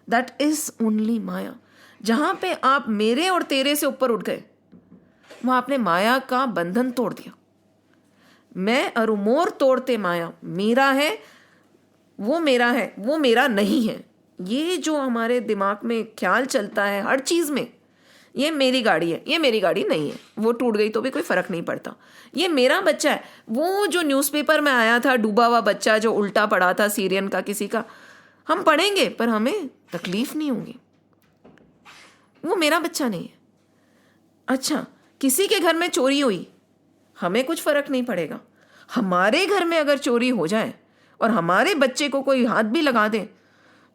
दैट इज ओनली माया। जहां पे आप मेरे और तेरे से ऊपर उठ गए वहां आपने माया का बंधन तोड़ दिया। मैं अरु मोर तोड़ते माया, मेरा है वो मेरा है, वो मेरा नहीं है। ये जो हमारे दिमाग में ख्याल चलता है हर चीज में, ये मेरी गाड़ी है, ये मेरी गाड़ी नहीं है, वो टूट गई तो भी कोई फर्क नहीं पड़ता, ये मेरा बच्चा है। वो जो न्यूज़पेपर में आया था डूबा हुआ बच्चा जो उल्टा पड़ा था सीरियन का किसी का, हम पढ़ेंगे पर हमें तकलीफ नहीं होगी, वो मेरा बच्चा नहीं है। अच्छा, किसी के घर में चोरी हुई, हमें कुछ फर्क नहीं पड़ेगा। हमारे घर में अगर चोरी हो जाए और हमारे बच्चे को कोई हाथ भी लगा दे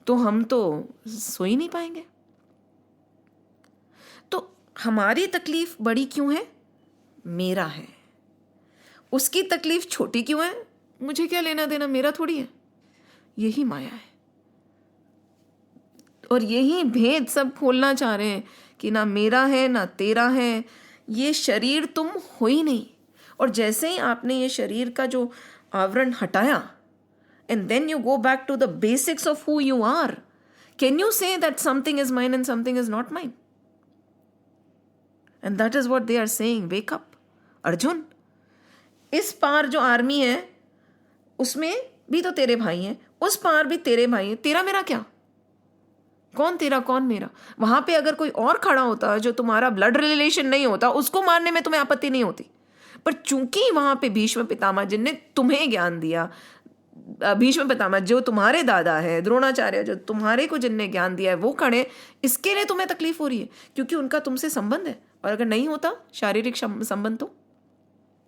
तो हम तो सो ही नहीं पाएंगे। तो हमारी तकलीफ बड़ी क्यों है? मेरा है। उसकी तकलीफ छोटी क्यों है? मुझे क्या लेना देना, मेरा थोड़ी है। यही माया है और यही भेद सब खोलना चाह रहे हैं कि ना मेरा है ना तेरा है। ये शरीर तुम हो ही नहीं। और जैसे ही आपने ये शरीर का जो आवरण हटाया and then you go back to the basics of who you are, can you say that something is mine and something is not mine? And that is what they are saying, wake up Arjun. इस पार जो army है उसमें भी तो तेरे भाई हैं, उस पार भी तेरे भाई हैं, तेरा मेरा क्या? कौन तेरा कौन मेरा? वहां पे अगर कोई और खड़ा होता जो तुम्हारा ब्लड रिलेशन नहीं होता, उसको मारने में तुम्हें आपत्ति नहीं होती। पर चूंकि वहां पे भीष्म पितामह जिनने तुम्हें ज्ञान दिया, भीष्म पितामह जो तुम्हारे दादा है, द्रोणाचार्य जो तुम्हारे को जिनने ज्ञान दिया है वो खड़े, इसके लिए तुम्हें तकलीफ हो रही है क्योंकि उनका तुमसे संबंध है। और अगर नहीं होता शारीरिक संबंध तो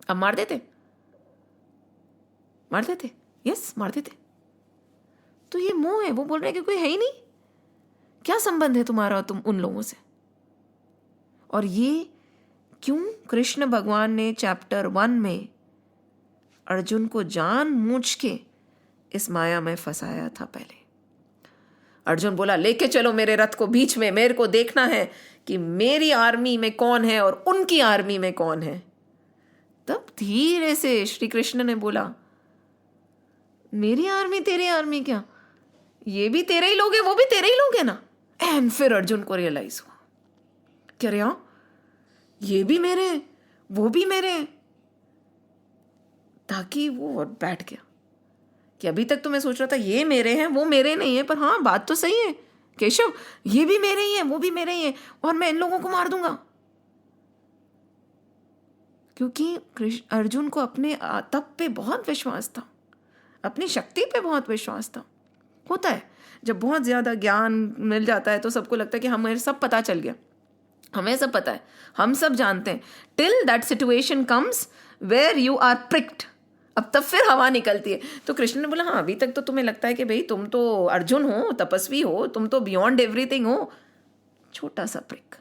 अब मार देते, यस मार देते। तो ये मोह है। वो बोल रहे हैं कि कोई है ही नहीं, क्या संबंध है तुम्हारा तुम उन लोगों से? और ये क्यों कृष्ण भगवान ने चैप्टर 1 में अर्जुन को जानबूझ के इस माया में फंसाया था। पहले अर्जुन बोला लेके चलो मेरे रथ को बीच में, मेरे को देखना है कि मेरी आर्मी में कौन है और उनकी आर्मी में कौन है। तब धीरे से श्री कृष्ण ने बोला मेरी आर्मी तेरी आर्मी क्या, ये भी तेरे ही लोग हैं, वो भी तेरे ही लोग हैं ना। एंड फिर अर्जुन को रियलाइज हुआ क्या रे, ये भी मेरे वो भी मेरे। ताकि वो बैठ गया कि अभी तक तो मैं सोच रहा था ये मेरे हैं वो मेरे नहीं है, पर हाँ बात तो सही है केशव, ये भी मेरे ही है वो भी मेरे ही है और मैं इन लोगों को मार दूंगा। क्योंकि अर्जुन को अपने तप पे बहुत विश्वास था, अपनी शक्ति पे बहुत विश्वास था। होता है जब बहुत ज्यादा ज्ञान मिल जाता है तो सबको लगता है कि हमें सब पता चल गया, हमें सब पता है, हम सब जानते हैं। Till that situation comes where you are pricked, अब तब फिर हवा निकलती है। तो कृष्ण ने बोला हाँ अभी तक तो तुम्हें लगता है कि भाई तुम तो अर्जुन हो, तपस्वी हो, तुम तो बियॉन्ड एवरीथिंग हो, छोटा सा प्रिक।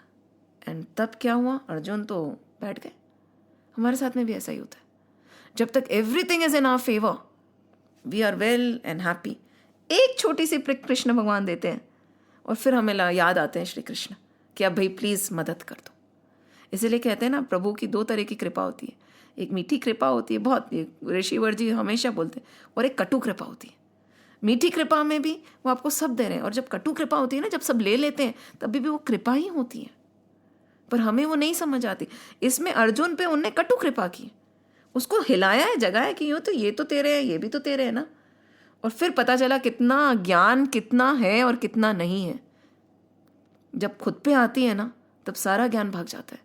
एंड तब क्या हुआ, अर्जुन तो बैठ गए। हमारे साथ में भी ऐसा ही होता है, जब तक everything is in our favour, we are well and happy, एक छोटी सी प्रिक कृष्ण भगवान देते हैं और फिर हमें याद आते हैं श्री कृष्ण कि अब भाई प्लीज मदद कर दो, इसीलिए कहते हैं ना, प्रभु की 2 तरह की कृपा होती है। एक मीठी कृपा होती है, बहुत ऋषिवर जी हमेशा बोलते हैं, और एक कटु कृपा होती है। मीठी कृपा में भी वो आपको सब दे रहे हैं, और जब कटु कृपा होती है ना, जब सब ले लेते हैं, तभी भी वो कृपा ही होती है, पर हमें वो नहीं समझ आती। इसमें अर्जुन पे उनने कटु कृपा की, उसको हिलाया है, जगाया कि यो तो ये तो तेरे है, ये भी तो तेरे है ना। और फिर पता चला कितना ज्ञान कितना है और कितना नहीं है। जब खुद पे आती है ना, तब सारा ज्ञान भाग जाता है।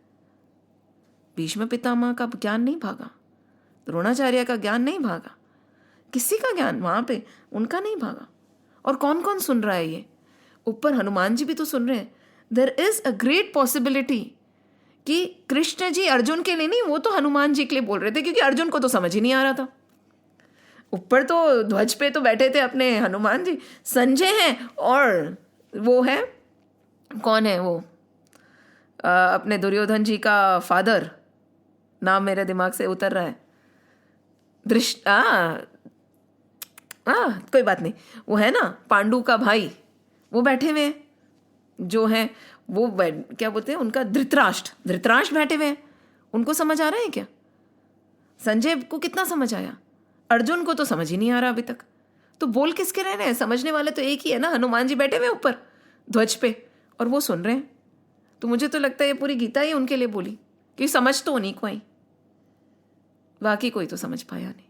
भीष्म पितामह का ज्ञान नहीं भागा, द्रोणाचार्य का ज्ञान नहीं भागा, किसी का ज्ञान वहां पे उनका नहीं भागा। और कौन कौन सुन रहा है ये? ऊपर हनुमान जी भी तो सुन रहे हैं। There is a great possibility कि कृष्ण जी अर्जुन के लिए नहीं, वो तो हनुमान जी के लिए बोल रहे थे, क्योंकि अर्जुन को तो समझ ही नहीं आ रहा था। ऊपर तो ध्वज पे तो बैठे थे अपने हनुमान जी, संजय हैं, और वो है, कौन है वो, अपने दुर्योधन जी का फादर, नाम मेरे दिमाग से उतर रहा है, कोई बात नहीं, वो है ना पांडु का भाई, वो बैठे हुए हैं, जो है वो क्या बोलते हैं उनका, धृतराष्ट्र बैठे हुए हैं। उनको समझ आ रहा है क्या? संजय को कितना समझ आया, अर्जुन को तो समझ ही नहीं आ रहा अभी तक। तो बोल किसके रह रहे हैं? समझने वाले तो एक ही है ना, हनुमान जी बैठे हुए ऊपर ध्वज पे, और वो सुन रहे हैं। तो मुझे तो लगता है ये पूरी गीता ही उनके लिए बोली, कि समझ तो उन्हीं को आई, बाकी कोई तो समझ पाया नहीं।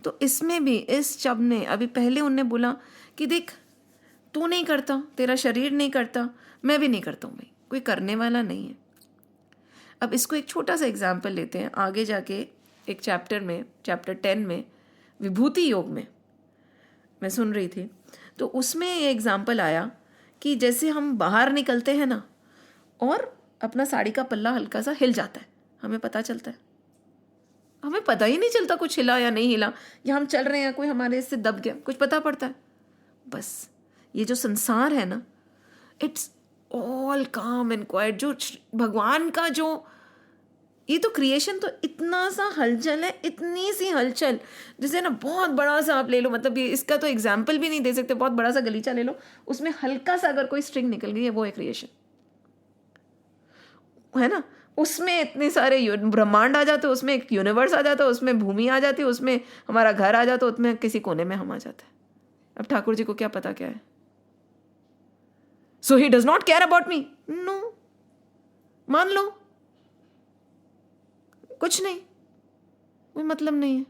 तो इसमें भी इस शब्द ने, अभी पहले उनने बोला कि देख तू नहीं करता, तेरा शरीर नहीं करता, मैं भी नहीं करता हूँ भाई, कोई करने वाला नहीं है। अब इसको एक छोटा सा एग्जाम्पल लेते हैं, आगे जाके एक चैप्टर में, चैप्टर 10 में, विभूति योग में मैं सुन रही थी, तो उसमें ये एग्जाम्पल आया कि जैसे हम बाहर निकलते हैं ना, और अपना साड़ी का पल्ला हल्का सा हिल जाता है, हमें पता चलता है, हमें पता ही नहीं चलता कुछ हिला या नहीं हिला, या हम चल रहे हैं, कोई हमारे इससे दब गया, कुछ पता पड़ता है? बस ये जो संसार है ना, इट्स ऑल काम एंड क्वाइट। जो भगवान का जो ये तो क्रिएशन तो इतना सा हलचल है, इतनी सी हलचल, जैसे ना बहुत बड़ा सा आप ले लो, मतलब ये इसका तो एग्जाम्पल भी नहीं दे सकते, बहुत बड़ा सा गलीचा ले लो, उसमें हल्का सा अगर कोई स्ट्रिंग निकल गई है, वो है क्रिएशन, है ना। उसमें इतने सारे ब्रह्मांड आ जाते, उसमें एक यूनिवर्स आ जाता, उसमें भूमि आ जाती, उसमें हमारा घर आ जाता, उसमें किसी कोने में हम आ जाते हैं। अब ठाकुर जी को क्या पता क्या है? So he does not care about me, no, मान लो कुछ नहीं, कोई मतलब नहीं है।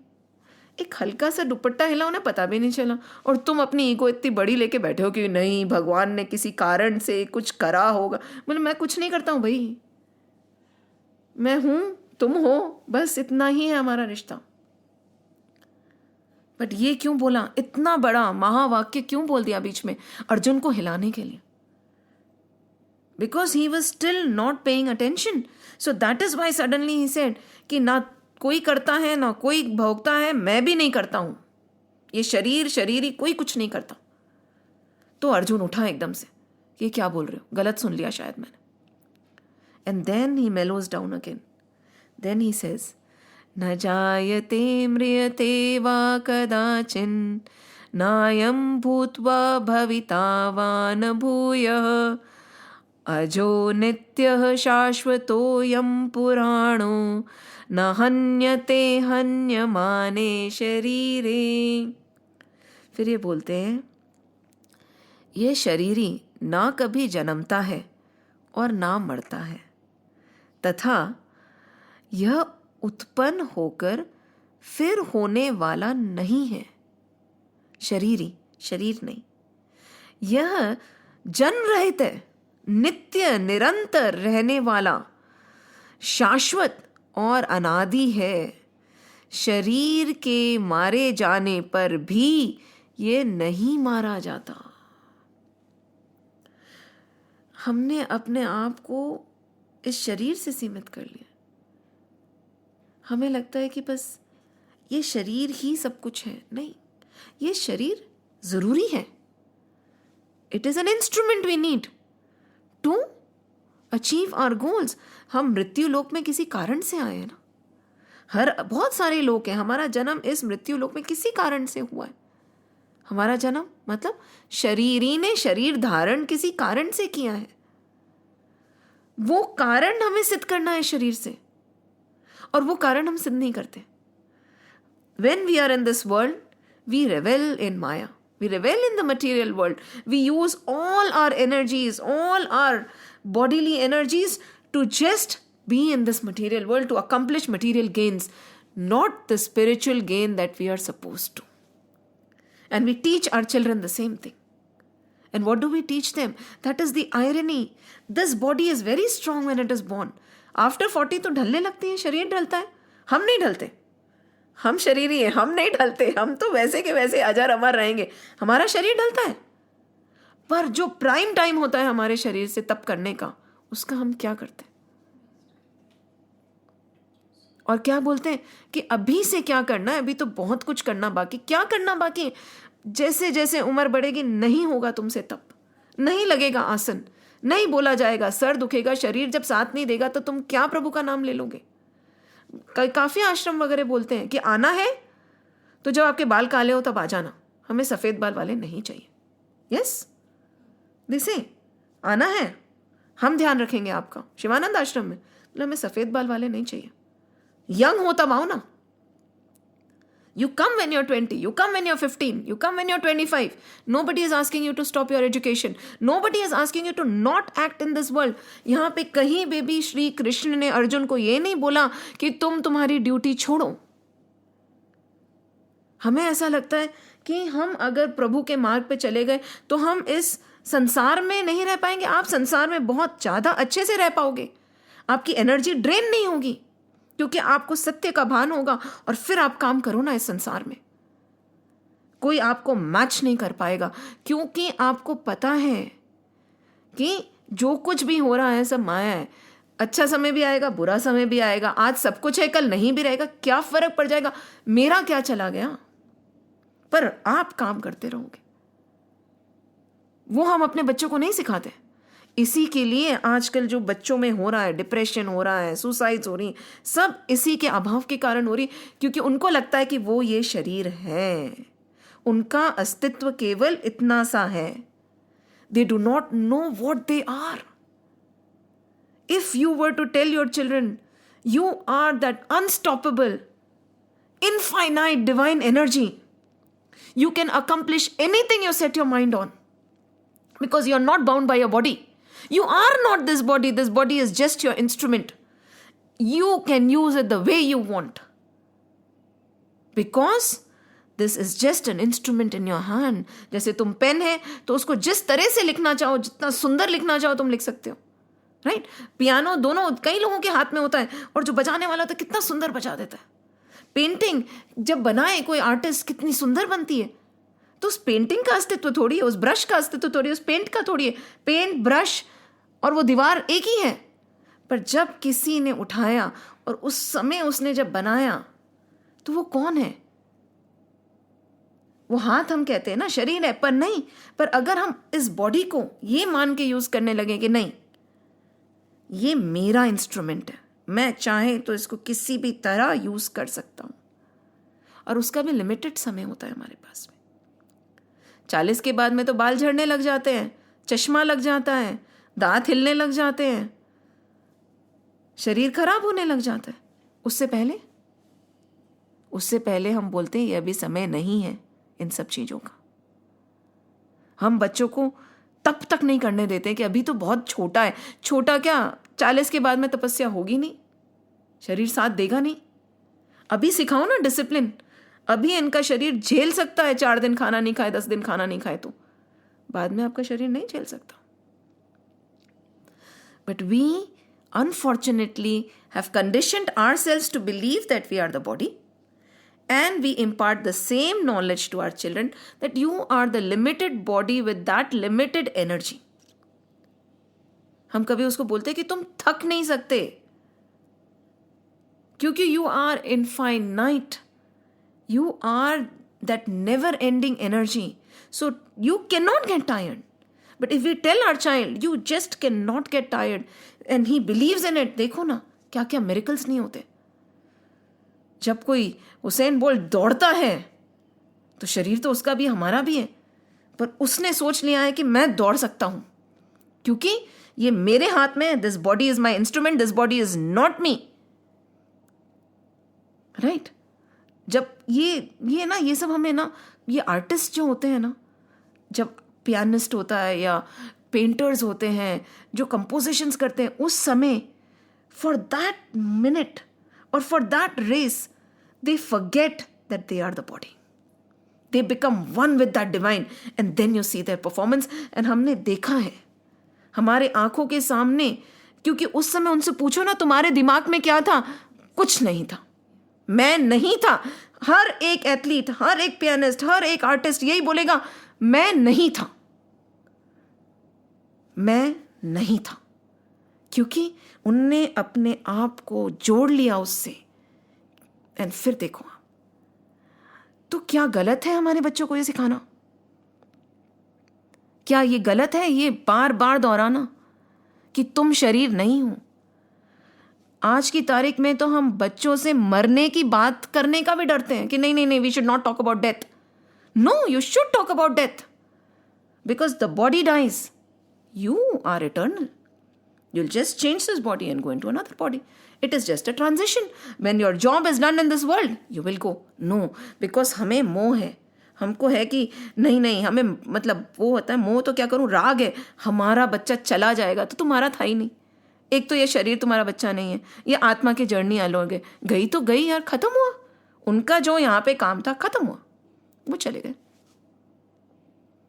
एक हल्का सा दुपट्टा हिला, उन्हें पता भी नहीं चला, और तुम अपनी ईगो इतनी बड़ी लेके बैठे हो कि नहीं भगवान ने किसी कारण से कुछ करा होगा। मतलब मैं कुछ नहीं करता हूं भाई, मैं हूं, तुम हो, बस इतना ही है हमारा रिश्ता। बट ये क्यों बोला, इतना बड़ा महावाक्य क्यों बोल दिया बीच में, अर्जुन को हिलाने के लिए? Because he was still not paying attention, so that is why suddenly he said कि ना कोई करता है ना कोई भोगता है, मैं भी नहीं करता हूं, ये शरीर ही कोई कुछ नहीं करता। तो अर्जुन उठा एकदम से, ये क्या बोल रहे हो, गलत सुन लिया शायद मैंने। And then he mellows down again. Then he says, न जायते म्रियते वा कदाचिन नायं भूत्वा भविता वा न भूयः अजो नित्यः शाश्वतोऽयं पुराणो न हन्यते हन्यमाने शरीरे। फिर ये बोलते हैं, ये शरीरी ना कभी जन्मता है और ना मरता है, तथा यह उत्पन्न होकर फिर होने वाला नहीं है। शरीरी, शरीर नहीं, यह जन्म रहित है, नित्य निरंतर रहने वाला, शाश्वत और अनादि है। शरीर के मारे जाने पर भी ये नहीं मारा जाता। हमने अपने आप को इस शरीर से सीमित कर लिया। हमें लगता है कि बस ये शरीर ही सब कुछ है। नहीं, ये शरीर जरूरी है। It is an instrument we need to achieve our goals. हम मृत्यु लोक में किसी कारण से आए हैं ना। बहुत सारे लोग हैं, हमारा जन्म इस मृत्यु लोक में किसी कारण से हुआ है। हमारा जन्म मतलब शरीरी ने शरीर धारण किसी कारण से किया है। वो कारण हमें सिद्ध करना है शरीर से, और वो कारण हम सिद्ध नहीं करते. When we are in this world, we revel in Maya. We revel in the material world. We use all our energies, all our bodily energies to just be in this material world, to accomplish material gains, not the spiritual gain that we are supposed to. And we teach our children the same thing. And what do we teach them? That is the irony. This body is very strong when it is born. After 40 तो ढलने लगती है, शरीर ढलता है. हम नहीं ढलते. हम शरीरी हैं, हम नहीं ढलते. हम तो वैसे के वैसे अजर अमर रहेंगे. हमारा शरीर ढलता है, पर जो प्राइम टाइम होता है हमारे शरीर से तप करने का, उसका हम क्या करते हैं? और क्या बोलते हैं कि अभी से क्या करना है, अभी तो बहुत कुछ करना बाकी. क्या करना बाकी? जैसे जैसे उम्र बढ़ेगी नहीं होगा तुमसे तप, नहीं लगेगा आसन, नहीं बोला जाएगा, सर दुखेगा, शरीर जब साथ नहीं देगा तो तुम क्या प्रभु का नाम ले लोगे? काफी आश्रम वगैरह बोलते हैं कि आना है तो जब आपके बाल काले हो तब आ जाना, हमें सफेद बाल वाले नहीं चाहिए. यस, दिसे आना है, हम ध्यान रखेंगे आपका. शिवानंद आश्रम में हमें सफेद बाल वाले नहीं चाहिए. यंग हो तब आओ ना. You come when you're 20, you come when you're 15, you come when you're 25. Nobody is asking you to stop your education. Nobody is asking you to not act in this world. यहाँ पे कहीं पे भी श्री कृष्ण ने अर्जुन को ये नहीं बोला कि तुम तुम्हारी ड्यूटी छोड़ो. हमें ऐसा लगता है कि हम अगर प्रभु के मार्ग पे चले गए तो हम इस संसार में नहीं रह पाएंगे. आप संसार में बहुत ज़्यादा अच्छे से रह पाओगे. आपकी एनर्जी ड्रेन नहीं होगी, क्योंकि आपको सत्य का भान होगा. और फिर आप काम करो ना, इस संसार में कोई आपको मैच नहीं कर पाएगा, क्योंकि आपको पता है कि जो कुछ भी हो रहा है सब माया है. अच्छा समय भी आएगा, बुरा समय भी आएगा. आज सब कुछ है, कल नहीं भी रहेगा. क्या फर्क पड़ जाएगा? मेरा क्या चला गया? पर आप काम करते रहोगे. वो हम अपने बच्चों को नहीं सिखाते. इसी के लिए आजकल जो बच्चों में हो रहा है, डिप्रेशन हो रहा है, सुसाइड्स हो रही, सब इसी के अभाव के कारण हो रही, क्योंकि उनको लगता है कि वो ये शरीर है, उनका अस्तित्व केवल इतना सा है. They do not know what they are. If you were to tell your children you are that unstoppable infinite divine energy, you can accomplish anything you set your mind on, because you're not bound by your body. You are not this body. This body is just your instrument. You can use it the way you want, because this is just an instrument in your hand. जैसे तुम pen है तो उसको जिस तरह से लिखना चाहो, जितना सुंदर लिखना चाहो तुम लिख सकते हो, राइट? पियानो दोनों कई लोगों के हाथ में होता है, और जो बजाने वाला होता है कितना सुंदर बजा देता है. पेंटिंग जब बनाए कोई आर्टिस्ट, कितनी सुंदर बनती है. तो उस पेंटिंग का अस्तित्व थोड़ी है, उस ब्रश का अस्तित्व थोड़ी है, उस पेंट का थोड़ी है. पेंट, ब्रश और वो दीवार एक ही है. पर जब किसी ने उठाया और उस समय उसने जब बनाया, तो वो कौन है? वो हाथ हम कहते हैं ना, शरीर है, पर नहीं. पर अगर हम इस बॉडी को ये मान के यूज करने लगे कि नहीं, ये मेरा इंस्ट्रूमेंट है, मैं चाहे तो इसको किसी भी तरह यूज कर सकता हूं, और उसका भी लिमिटेड समय होता है हमारे पास में. 40 के बाद में तो बाल झड़ने लग जाते हैं, चश्मा लग जाता है, दांत हिलने लग जाते हैं, शरीर खराब होने लग जाता है. उससे पहले हम बोलते हैं ये अभी समय नहीं है इन सब चीजों का. हम बच्चों को तब तक नहीं करने देते कि अभी तो बहुत छोटा है. छोटा क्या, 40 के बाद में तपस्या होगी नहीं, शरीर साथ देगा नहीं. अभी सिखाओ ना डिसिप्लिन. अभी इनका शरीर झेल सकता है 4 दिन खाना नहीं खाए, 10 दिन खाना नहीं खाए, तो बाद में आपका शरीर नहीं झेल सकता. But we unfortunately have conditioned ourselves to believe that we are the body, and we impart the same knowledge to our children that you are the limited body with that limited energy. हम कभी उसको बोलते कि तुम थक नहीं सकते, क्योंकि you are infinite, you are that never ending energy, so you cannot get tired. But if we tell our child you just cannot get tired and he believes in it, देखो ना क्या क्या miracles नहीं होते. जब कोई Usain Bolt दौड़ता है तो शरीर तो उसका भी हमारा भी है, पर उसने सोच लिया है कि मैं दौड़ सकता हूं, क्योंकि ये मेरे हाथ में है. This body is my instrument, this body is not me. Right. जब ये ना, ये सब हमें ना, ये आर्टिस्ट जो होते हैं ना, जब पियानिस्ट होता है या पेंटर्स होते हैं जो कंपोजिशंस करते हैं, उस समय फॉर दैट मिनट और for that race they forget that they are the body. They become one with that divine and then you see their performance. And हमने देखा है हमारे आंखों के सामने, क्योंकि उस समय उनसे पूछो ना तुम्हारे दिमाग में क्या था, कुछ नहीं था. मैं नहीं था. हर एक एथलीट, हर एक पियानिस्ट, हर एक आर्टिस्ट यही बोलेगा, मैं नहीं था, मैं नहीं था. क्योंकि उनने अपने आप को जोड़ लिया उससे. एंड फिर देखो, तो क्या गलत है हमारे बच्चों को ये सिखाना? क्या ये गलत है ये बार बार दोहराना कि तुम शरीर नहीं हो? आज की तारीख में तो हम बच्चों से मरने की बात करने का भी डरते हैं कि नहीं नहीं नहीं, we should not talk about death. No, you should talk about death because the body dies. You are eternal. You'll just change this body and go into another body. It is just a transition. When your job is done in this world, you will go. No, because हमें मोह है. हमको है कि नहीं नहीं, हमें मतलब वो होता है मोह, तो क्या करूं, राग है, हमारा बच्चा चला जाएगा तो तुम्हारा था ही नहीं. एक तो ये शरीर तुम्हारा बच्चा नहीं है, ये आत्मा की जर्नी अलग है. गई तो गई यार, खत्म हुआ. उनका जो यहाँ पे काम था खत्म हुआ, वो चले गए.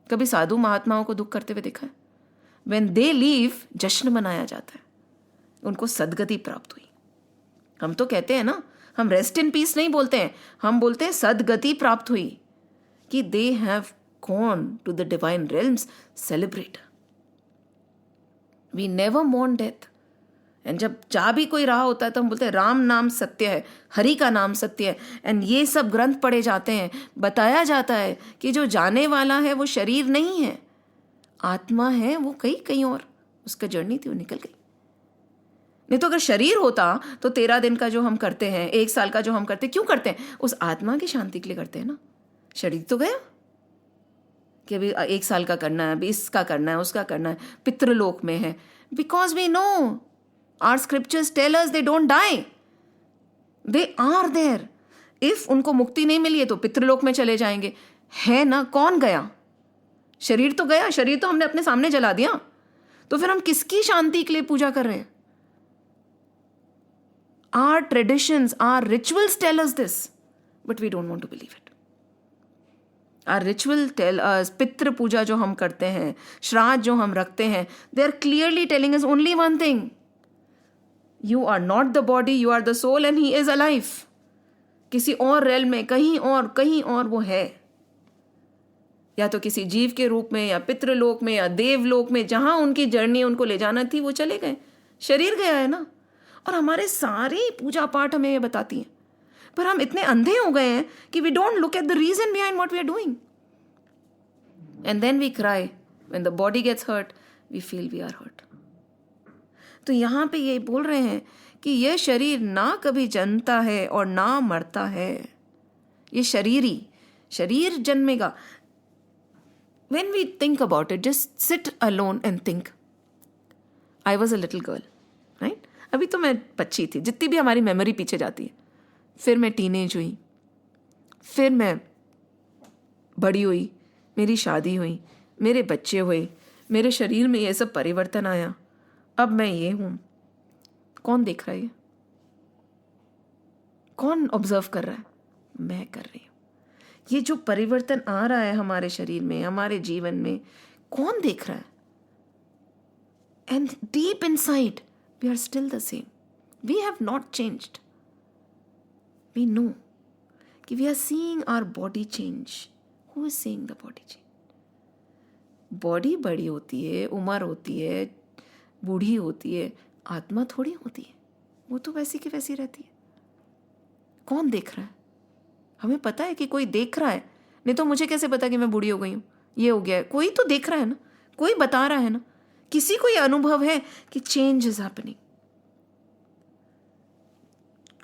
कभी साधु महात्माओं को दुख करते हुए देखा है? When they leave, जश्न मनाया जाता है, उनको सदगति प्राप्त हुई. हम तो कहते हैं ना, हम रेस्ट इन पीस नहीं बोलते हैं, हम बोलते हैं सदगति प्राप्त हुई, कि they have gone to the divine realms. Celebrate. We never mourn death. And जब जा भी कोई रहा होता है तो हम बोलते हैं राम नाम सत्य है, हरि का नाम सत्य है. एंड ये सब ग्रंथ पढ़े जाते हैं, बताया जाता है कि जो जाने वाला है वो शरीर नहीं है, आत्मा है, वो कहीं और उसका जर्नी थी, वो निकल गई. नहीं तो अगर शरीर होता तो 13 दिन का जो हम करते हैं, 1 साल का जो हम करते हैं, क्यों करते हैं? उस आत्मा की शांति के लिए करते हैं ना. शरीर तो गया कि अभी 1 साल का करना है, अभी इसका करना है, उसका करना है, पितृलोक में है. Because we know our scriptures tell us they don't die, they are there. If उनको मुक्ति नहीं मिली है तो पितृलोक में चले जाएंगे. है ना, कौन गया? शरीर तो गया, शरीर तो हमने अपने सामने जला दिया. तो फिर हम किसकी शांति के लिए पूजा कर रहे हैं? Our traditions, our rituals tell us this, but we don't want to believe it. Our ritual tell us, पितृ पूजा जो हम करते हैं, श्राद्ध जो हम रखते हैं, they are clearly telling us only one thing. You are not the body, you are the soul and he is alive. किसी और realm में, कहीं और वो है. या तो किसी जीव के रूप में, या पितृलोक में, या देवलोक में, जहां उनकी जर्नी उनको ले जाना थी वो चले गए. शरीर गया है ना. और हमारे सारी पूजा पाठ हमें ये बताती हैं, पर हम इतने अंधे हो गए हैं कि we don't look at the reason behind what we are doing. And then we cry when the body gets hurt, we feel we are hurt. तो यहाँ पे ये बोल रहे हैं कि यह शरीर ना कभी जन्मता है और ना मरता है. ये शरीर जन्मेगा. When we think about it, just sit alone and think. I was a little girl, right? अभी तो मैं बच्ची थी, जितनी भी हमारी मेमोरी पीछे जाती है. फिर मैं टीनेज हुई, फिर मैं बड़ी हुई, मेरी शादी हुई, मेरे बच्चे हुए, मेरे शरीर में ये सब परिवर्तन आया. अब मैं ये हूँ. कौन देख रहा है? कौन ऑब्जर्व कर रहा है? मैं कर रही हूँ. ये जो परिवर्तन आ रहा है हमारे शरीर में, हमारे जीवन में, कौन देख रहा है? And deep inside we are still the same. We have not changed. We know कि we are seeing our body change. Who is seeing the body change? Body बड़ी होती है, उम्र होती है, बूढ़ी होती है, आत्मा थोड़ी होती है. वो तो वैसी की वैसी रहती है. कौन देख रहा है? हमें पता है कि कोई देख रहा है, नहीं तो मुझे कैसे पता कि मैं बूढ़ी हो गई हूँ, ये हो गया है? कोई तो देख रहा है ना, कोई बता रहा है ना. किसी को ये अनुभव है कि चेंज इज हैपनिंग.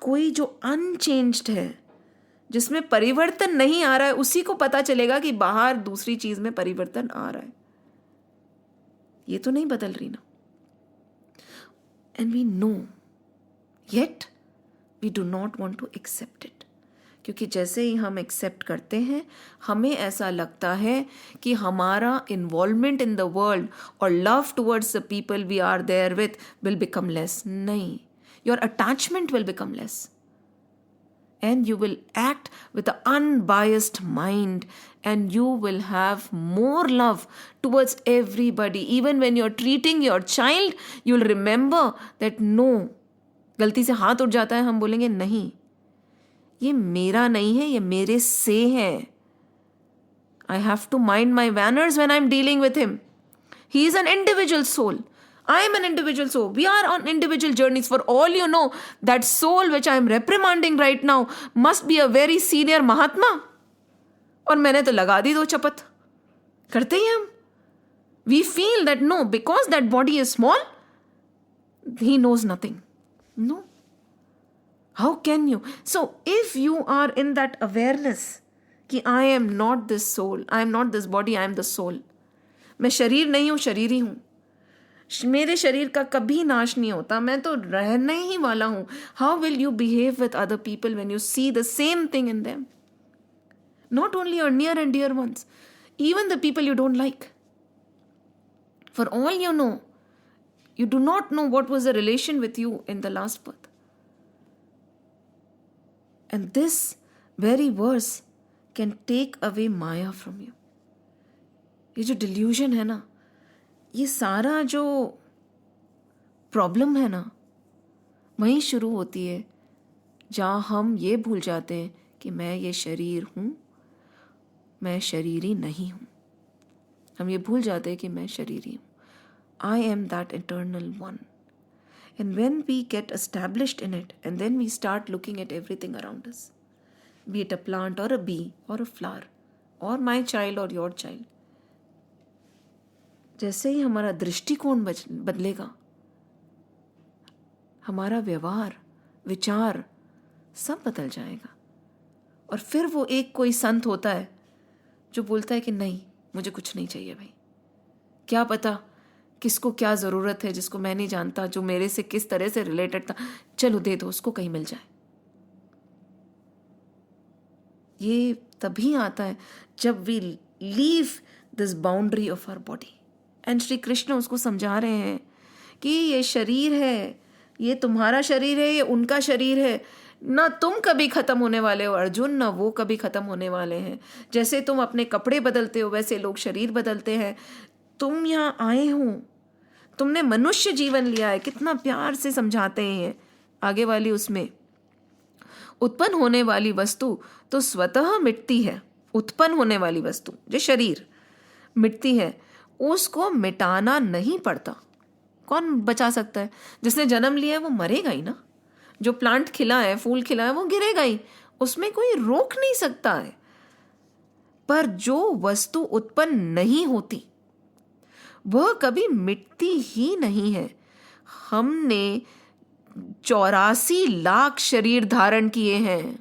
कोई जो अनचेंज्ड है, जिसमें परिवर्तन नहीं आ रहा है, उसी को पता चलेगा कि बाहर दूसरी चीज में परिवर्तन आ रहा है. ये तो नहीं बदल रही ना. And we know, yet we do not want to accept it. क्योंकि जैसे ही हम एक्सेप्ट करते हैं, हमें ऐसा लगता है कि हमारा इन्वॉल्वमेंट इन द वर्ल्ड और love towards the people we are there with will become less. नहीं, your attachment will become less. And you will act with an unbiased mind, and you will have more love towards everybody. Even when you're treating your child, you'll remember that no, गलती से हाथ उठ जाता है, हम बोलेंगे नहीं, ये मेरा नहीं है, ये मेरे से है. I have to mind my manners when I'm dealing with him. He is an individual soul. I am an individual soul. We are on individual journeys. For all you know, that soul which I am reprimanding right now must be a very senior Mahatma. और मैंने तो लगा दी 2 चपत. करते ही हम. We feel that no, because that body is small, he knows nothing. No. How can you? So if you are in that awareness कि I am not this soul, I am not this body, I am the soul. मैं शरीर नहीं हूँ, शरीर ही हूँ. मेरे शरीर का कभी नाश नहीं होता, मैं तो रहने ही वाला हूं. How will you behave with other people when you see the same thing in them? Not only your near and dear ones, even the people you don't like. For all you know, you do not know what was the relation with you in the last birth. And this very verse can take away Maya from you. ये जो delusion है ना, ये सारा जो problem है ना, वहीं शुरू होती है जहाँ हम ये भूल जाते हैं कि मैं ये शरीर हूँ, मैं शरीरी नहीं हूँ. हम ये भूल जाते हैं कि मैं शरीरी हूँ. I am that eternal one. And when we get established in it, and then we start looking at everything around us, be it a plant or a bee or a flower or my child or your child, जैसे ही हमारा दृष्टिकोण बदलेगा, हमारा व्यवहार, विचार सब बदल जाएगा. और फिर वो एक कोई संत होता है जो बोलता है कि नहीं, मुझे कुछ नहीं चाहिए भाई. क्या पता किसको क्या ज़रूरत है जिसको मैं नहीं जानता, जो मेरे से किस तरह से रिलेटेड था, चलो दे दो उसको, कहीं मिल जाए. ये तभी आता है जब we leave this boundary of our body. And Shri Krishna उसको समझा रहे हैं कि ये शरीर है, ये तुम्हारा शरीर है, ये उनका शरीर है. ना तुम कभी ख़त्म होने वाले हो अर्जुन, ना वो कभी ख़त्म होने वाले हैं. जैसे तुम अपने कपड़े बदलते हो, वैसे लोग शरीर बदलते हैं. तुम यहाँ आए हो, तुमने मनुष्य जीवन लिया है. कितना प्यार से समझाते हैं आगे वाली उसमें. उत्पन्न होने वाली वस्तु तो स्वतः मिटती है. उत्पन्न होने वाली वस्तु जो शरीर मिटती है, उसको मिटाना नहीं पड़ता. कौन बचा सकता है? जिसने जन्म लिया है वो मरेगा ही ना. जो प्लांट खिला है, फूल खिला है, वो गिरेगा ही, उसमें कोई रोक नहीं सकता है. पर जो वस्तु उत्पन्न नहीं होती वह कभी मिटती ही नहीं है. हमने 84 लाख शरीर धारण किए हैं.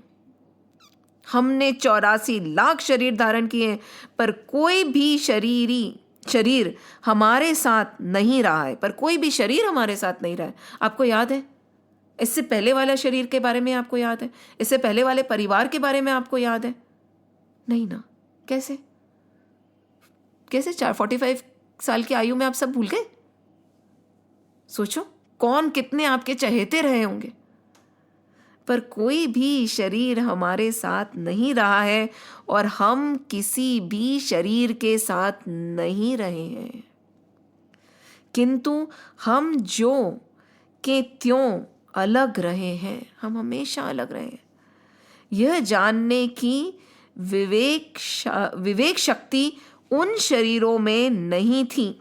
हमने 84 लाख शरीर धारण किए हैं, पर कोई भी शरीर हमारे साथ नहीं रहा है. पर कोई भी शरीर हमारे साथ नहीं रहा है. आपको याद है इससे पहले वाला शरीर के बारे में? आपको याद है इससे पहले वाले परिवार के बारे में? आपको याद है? नहीं ना. कैसे 45 साल की आयु में आप सब भूल गए? सोचो कौन कितने आपके चहेते रहे होंगे. पर कोई भी शरीर हमारे साथ नहीं रहा है और हम किसी भी शरीर के साथ नहीं रहे हैं. किंतु हम जो के त्यों अलग रहे हैं, हम हमेशा अलग रहे हैं. यह जानने की विवेक शक्ति उन शरीरों में नहीं थी.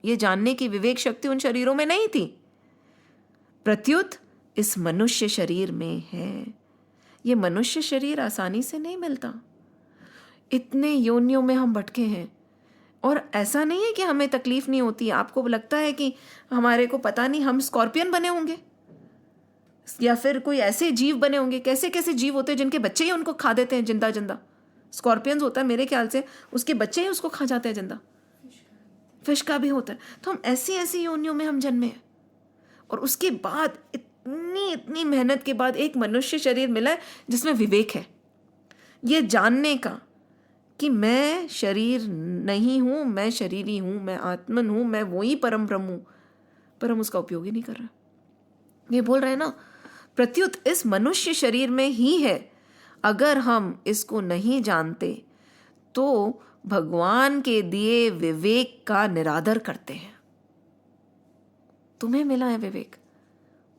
ये जानने की विवेक शक्ति उन शरीरों में नहीं थी. प्रत्युत इस मनुष्य शरीर में है. ये मनुष्य शरीर आसानी से नहीं मिलता. इतने योनियों में हम भटके हैं. और ऐसा नहीं है कि हमें तकलीफ नहीं होती. आपको लगता है कि हमारे को पता नहीं, हम स्कॉर्पियन बने होंगे या फिर कोई ऐसे जीव बने होंगे. कैसे कैसे जीव होते हैं जिनके बच्चे ही उनको खा देते हैं जिंदा जिंदा. स्कॉर्पियंस होता है मेरे ख्याल से, उसके बच्चे ही उसको खा जाते हैं जिंदा. फिश का भी होता है। तो हम ऐसी ऐसी योनियों में हम जन्मे हैं, और उसके बाद इतनी इतनी मेहनत के बाद एक मनुष्य शरीर मिला है जिसमें विवेक है, ये जानने का कि मैं शरीर नहीं हूं, मैं शरीरी हूं, मैं आत्मन हूं, मैं वही परम ब्रह्म हूं, पर हम उसका उपयोग ही नहीं कर रहे। ये बोल रहे हैं ना, प्रत्युत इस मनुष्य शरीर में ही है। अगर हम इसको नहीं जानते तो भगवान के दिए विवेक का निरादर करते हैं। तुम्हें मिला है विवेक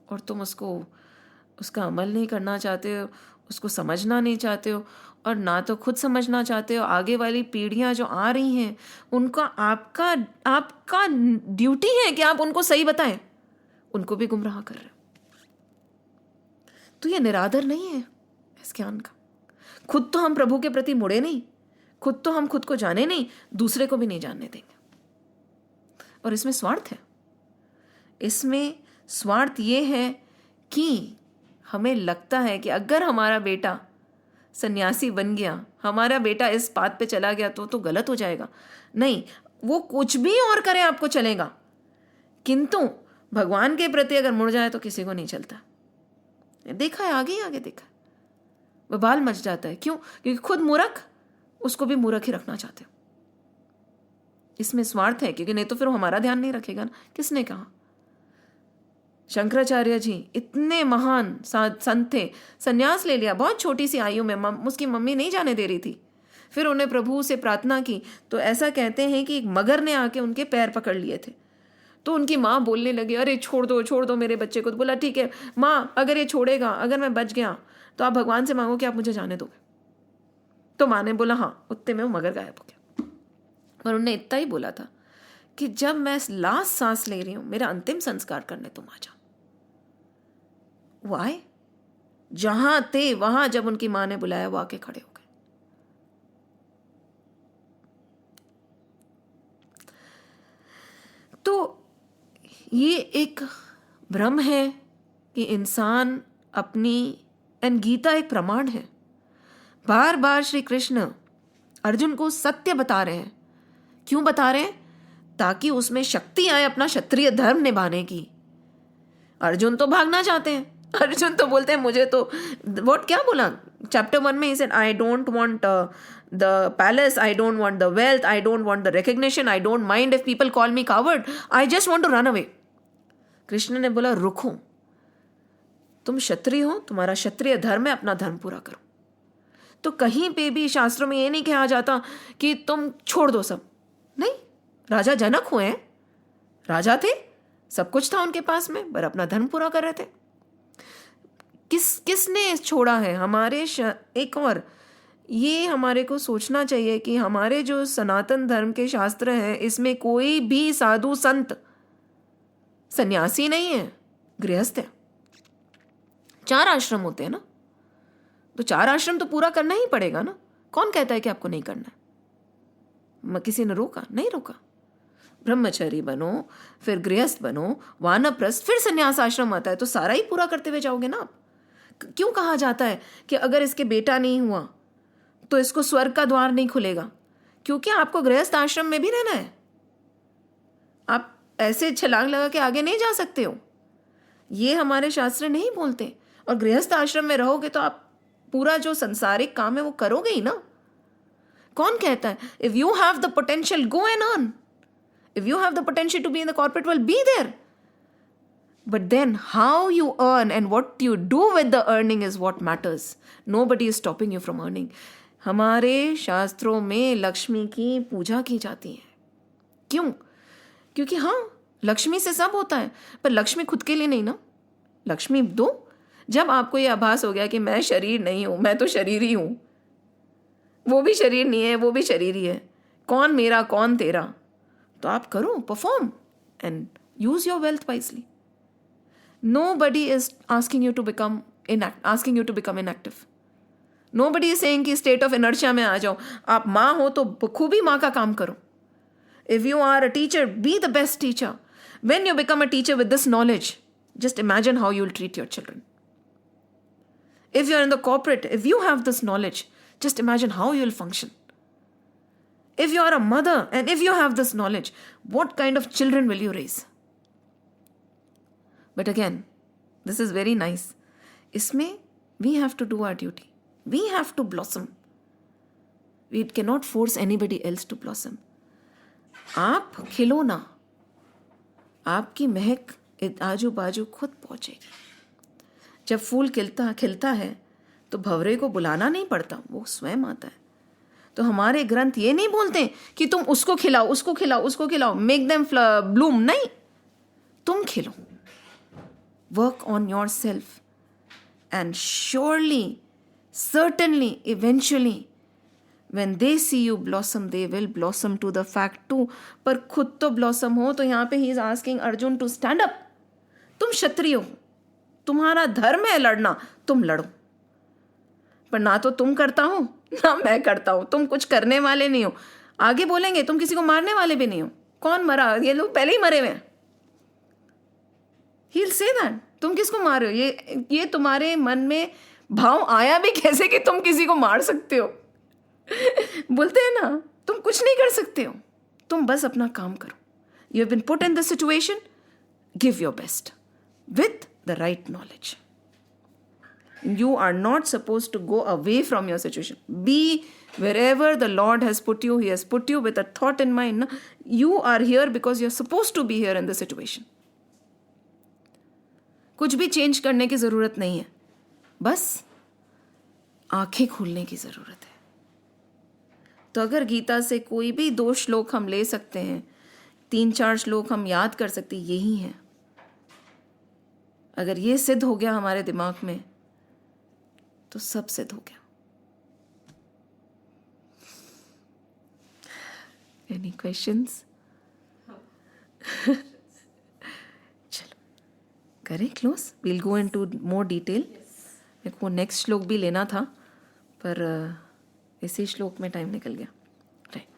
और तुम उसका अमल नहीं करना चाहते हो, उसको समझना नहीं चाहते हो, और ना तो खुद समझना चाहते हो। आगे वाली पीढ़ियां जो आ रही हैं उनका आपका ड्यूटी है कि आप उनको सही बताएं, उनको भी गुमराह कर रहे हो। तो ये निरादर नहीं है इस ज्ञान का। खुद तो हम प्रभु के प्रति मुड़े नहीं, खुद तो हम खुद को जाने नहीं, दूसरे को भी नहीं जानने देंगे। और इसमें स्वार्थ है। इसमें स्वार्थ ये है कि हमें लगता है कि अगर हमारा बेटा सन्यासी बन गया, हमारा बेटा इस बात पे चला गया तो गलत हो जाएगा। नहीं, वो कुछ भी और करे आपको चलेगा, किंतु भगवान के प्रति अगर मुड़ जाए तो किसी को नहीं चलता। देखा है, आगे आगे देखा, वह बाल मच जाता है। क्यों? क्योंकि खुद मूर्ख, उसको भी मूर्ख ही रखना चाहते हो। इसमें स्वार्थ है, क्योंकि नहीं तो फिर हमारा ध्यान नहीं रखेगा ना। किसने कहा? शंकराचार्य जी इतने महान संत थे, सन्यास ले लिया बहुत छोटी सी आयु में। उसकी मम्मी नहीं जाने दे रही थी। फिर उन्हें प्रभु से प्रार्थना की तो ऐसा कहते हैं कि एक मगर ने आके उनके पैर पकड़ लिए थे। तो उनकी माँ बोलने लगी, अरे छोड़ दो मेरे बच्चे को। तो बोला, ठीक है माँ, अगर ये छोड़ेगा, अगर मैं बच गया तो आप भगवान से मांगो कि आप मुझे जाने दोगे। तो माँ ने बोला हाँ। उतने में वो मगर गायब हो गया। पर उन्होंने इतना ही बोला था कि जब मैं लास्ट सांस ले रही हूं, मेरा अंतिम संस्कार करने तुम आ जाओ। वो आए, जहां थे वहां जब उनकी माँ ने बुलाया वो आके खड़े हो गए। तो ये एक भ्रम है कि इंसान अपनी, एंड गीता एक प्रमाण है। बार बार श्री कृष्ण अर्जुन को सत्य बता रहे हैं। क्यों बता रहे हैं? ताकि उसमें शक्ति आए अपना क्षत्रिय धर्म निभाने की। अर्जुन तो भागना चाहते हैं। अर्जुन तो बोलते हैं मुझे तो क्या बोला चैप्टर 1 में, he said I don't want the palace, I don't want the wealth, I don't want the recognition, I don't mind if people call me coward, I just want to run away. Krishna ने बोला रुको, तुम क्षत्रिय हो, तुम्हारा क्षत्रिय धर्म है, अपना धर्म पूरा करो। तो कहीं पे भी शास्त्रों में ये नहीं कहा जाता कि तुम छोड़ दो सब। नहीं, राजा जनक हुए, राजा थे, सब कुछ था उनके पास में, पर अपना धर्म पूरा कर रहे थे। किसने छोड़ा है? हमारे एक और ये हमारे को सोचना चाहिए कि हमारे जो सनातन धर्म के शास्त्र हैं, इसमें कोई भी साधु संत सन्यासी नहीं है, गृहस्थ है। 4 आश्रम होते हैं ना, तो 4 आश्रम तो पूरा करना ही पड़ेगा ना। कौन कहता है कि आपको नहीं करना है? किसी ने रोका? नहीं रोका। ब्रह्मचारी बनो, फिर गृहस्थ बनो, वानप्रस्थ, फिर संन्यास आश्रम आता है, तो सारा ही पूरा करते हुए जाओगे ना आप। क्यों कहा जाता है कि अगर इसके बेटा नहीं हुआ तो इसको स्वर्ग का द्वार नहीं खुलेगा? क्योंकि आपको गृहस्थ आश्रम में भी रहना है। आप ऐसे छलांग लगा के आगे नहीं जा सकते हो, ये हमारे शास्त्र नहीं बोलते। और गृहस्थ आश्रम में रहोगे तो आप पूरा जो संसारिक काम है वो करोगे ही ना। कौन कहता है if you have the potential go and earn, if you have the potential to be in the corporate world be there, but then how you earn and what you do with the earning is what matters. Nobody is stopping you from earning. हमारे शास्त्रों में लक्ष्मी की पूजा की जाती है। क्यों? क्योंकि हाँ, लक्ष्मी से सब होता है, पर लक्ष्मी खुद के लिए नहीं ना। लक्ष्मी दो। जब आपको ये आभास हो गया कि मैं शरीर नहीं हूं, मैं तो शरीरी हूं, वो भी शरीर नहीं है, वो भी शरीरी है, कौन मेरा कौन तेरा, तो आप करो, perform and use your wealth wisely. Nobody is asking you to become inactive. Nobody is saying कि state of inertia में आ जाओ। आप माँ हो तो खूबी माँ का काम करो। If you are a teacher, be the best teacher. When you become a teacher with this knowledge, just imagine how you will treat your children. If you are in the corporate, if you have this knowledge, just imagine how you will function. If you are a mother and if you have this knowledge, what kind of children will you raise? But again, this is very nice. इसमें we have to do our duty. We have to blossom. We cannot force anybody else to blossom. आप खिलो ना, आपकी महक आजू बाजू खुद पहुंचेगी. जब फूल खिलता है तो भंवरे को बुलाना नहीं पड़ता, वो स्वयं आता है. तो हमारे ग्रंथ ये नहीं बोलते कि तुम उसको खिलाओ, उसको खिलाओ, उसको खिलाओ, मेक देम ब्लूम. नहीं, तुम खिलो. Work on yourself and surely, certainly, eventually, when they see you blossom, they will blossom to the fact too. पर खुद तो blossom हो. तो यहाँ पे he is asking Arjun to stand up. तुम क्षत्रिय हो, तुम्हारा धर्म है लड़ना, तुम लड़ो. पर ना तो तुम करता हो ना मैं करता हूं. तुम कुछ करने वाले नहीं हो. आगे बोलेंगे तुम किसी को मारने वाले भी नहीं हो. कौन मरा? ये लोग पहले ही मरे हुए हैं. He'll say that. तुम किसको मार रहे हो? ये तुम्हारे मन में भाव आया भी कैसे कि तुम किसी को मार सकते हो? बोलते हैं ना, तुम कुछ नहीं कर सकते हो, तुम बस अपना काम करो. You have been put in this situation, give your best with the right knowledge. You are not supposed to go away from your situation. Be wherever the Lord has put you. He has put you with a thought in mind. You are here because you're supposed to be here in the situation. कुछ भी change करने की जरूरत नहीं है, बस आंखें खोलने की जरूरत है. तो अगर गीता से कोई भी 2 श्लोक हम ले सकते हैं, 3-4 श्लोक हम याद कर सकते, यही हैं. अगर ये सिद्ध हो गया हमारे दिमाग में तो सब सिद्ध हो गया. Any questions? चलो करें close. We'll go into more detail. मेरे को नेक्स्ट श्लोक भी लेना था पर इसी श्लोक में टाइम निकल गया. राइट,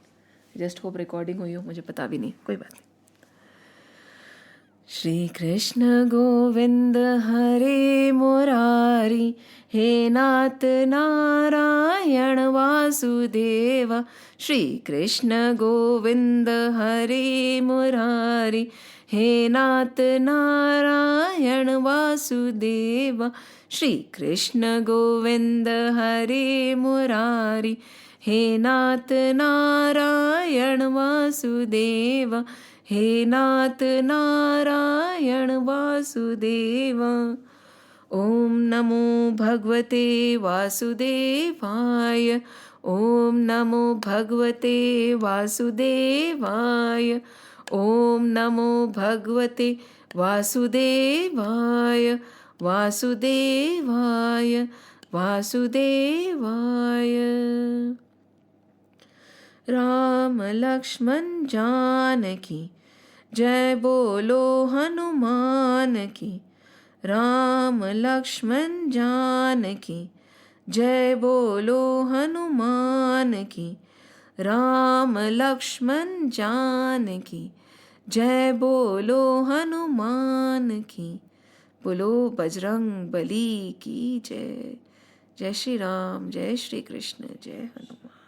जस्ट होप रिकॉर्डिंग हुई हो, मुझे पता भी नहीं, कोई बात नहीं. श्री कृष्ण गोविंद हरे मुरारी, हे नाथ नारायण वासुदेव. श्री कृष्ण गोविंद हरे मुरारी, हे नाथ नारायण वासुदेव. श्री कृष्ण गोविंद हरे मुरारी, हे नाथ नारायण वासुदेव. हे नाथ नारायण वासुदेव. ओम नमो भगवते वासुदेवाय. ओम नमो भगवते वासुदेवाय. ओम नमो भगवते वासुदेवाय. वासुदेवाय वासुदेवाय. राम लक्ष्मण जानकी जय बोलो हनुमान की. राम लक्ष्मण जानकी जय बोलो हनुमान की. राम लक्ष्मण जानकी जय बोलो हनुमान की. बोलो बजरंग बली की जय. जय श्री राम, जय श्री कृष्ण, जय हनुमान.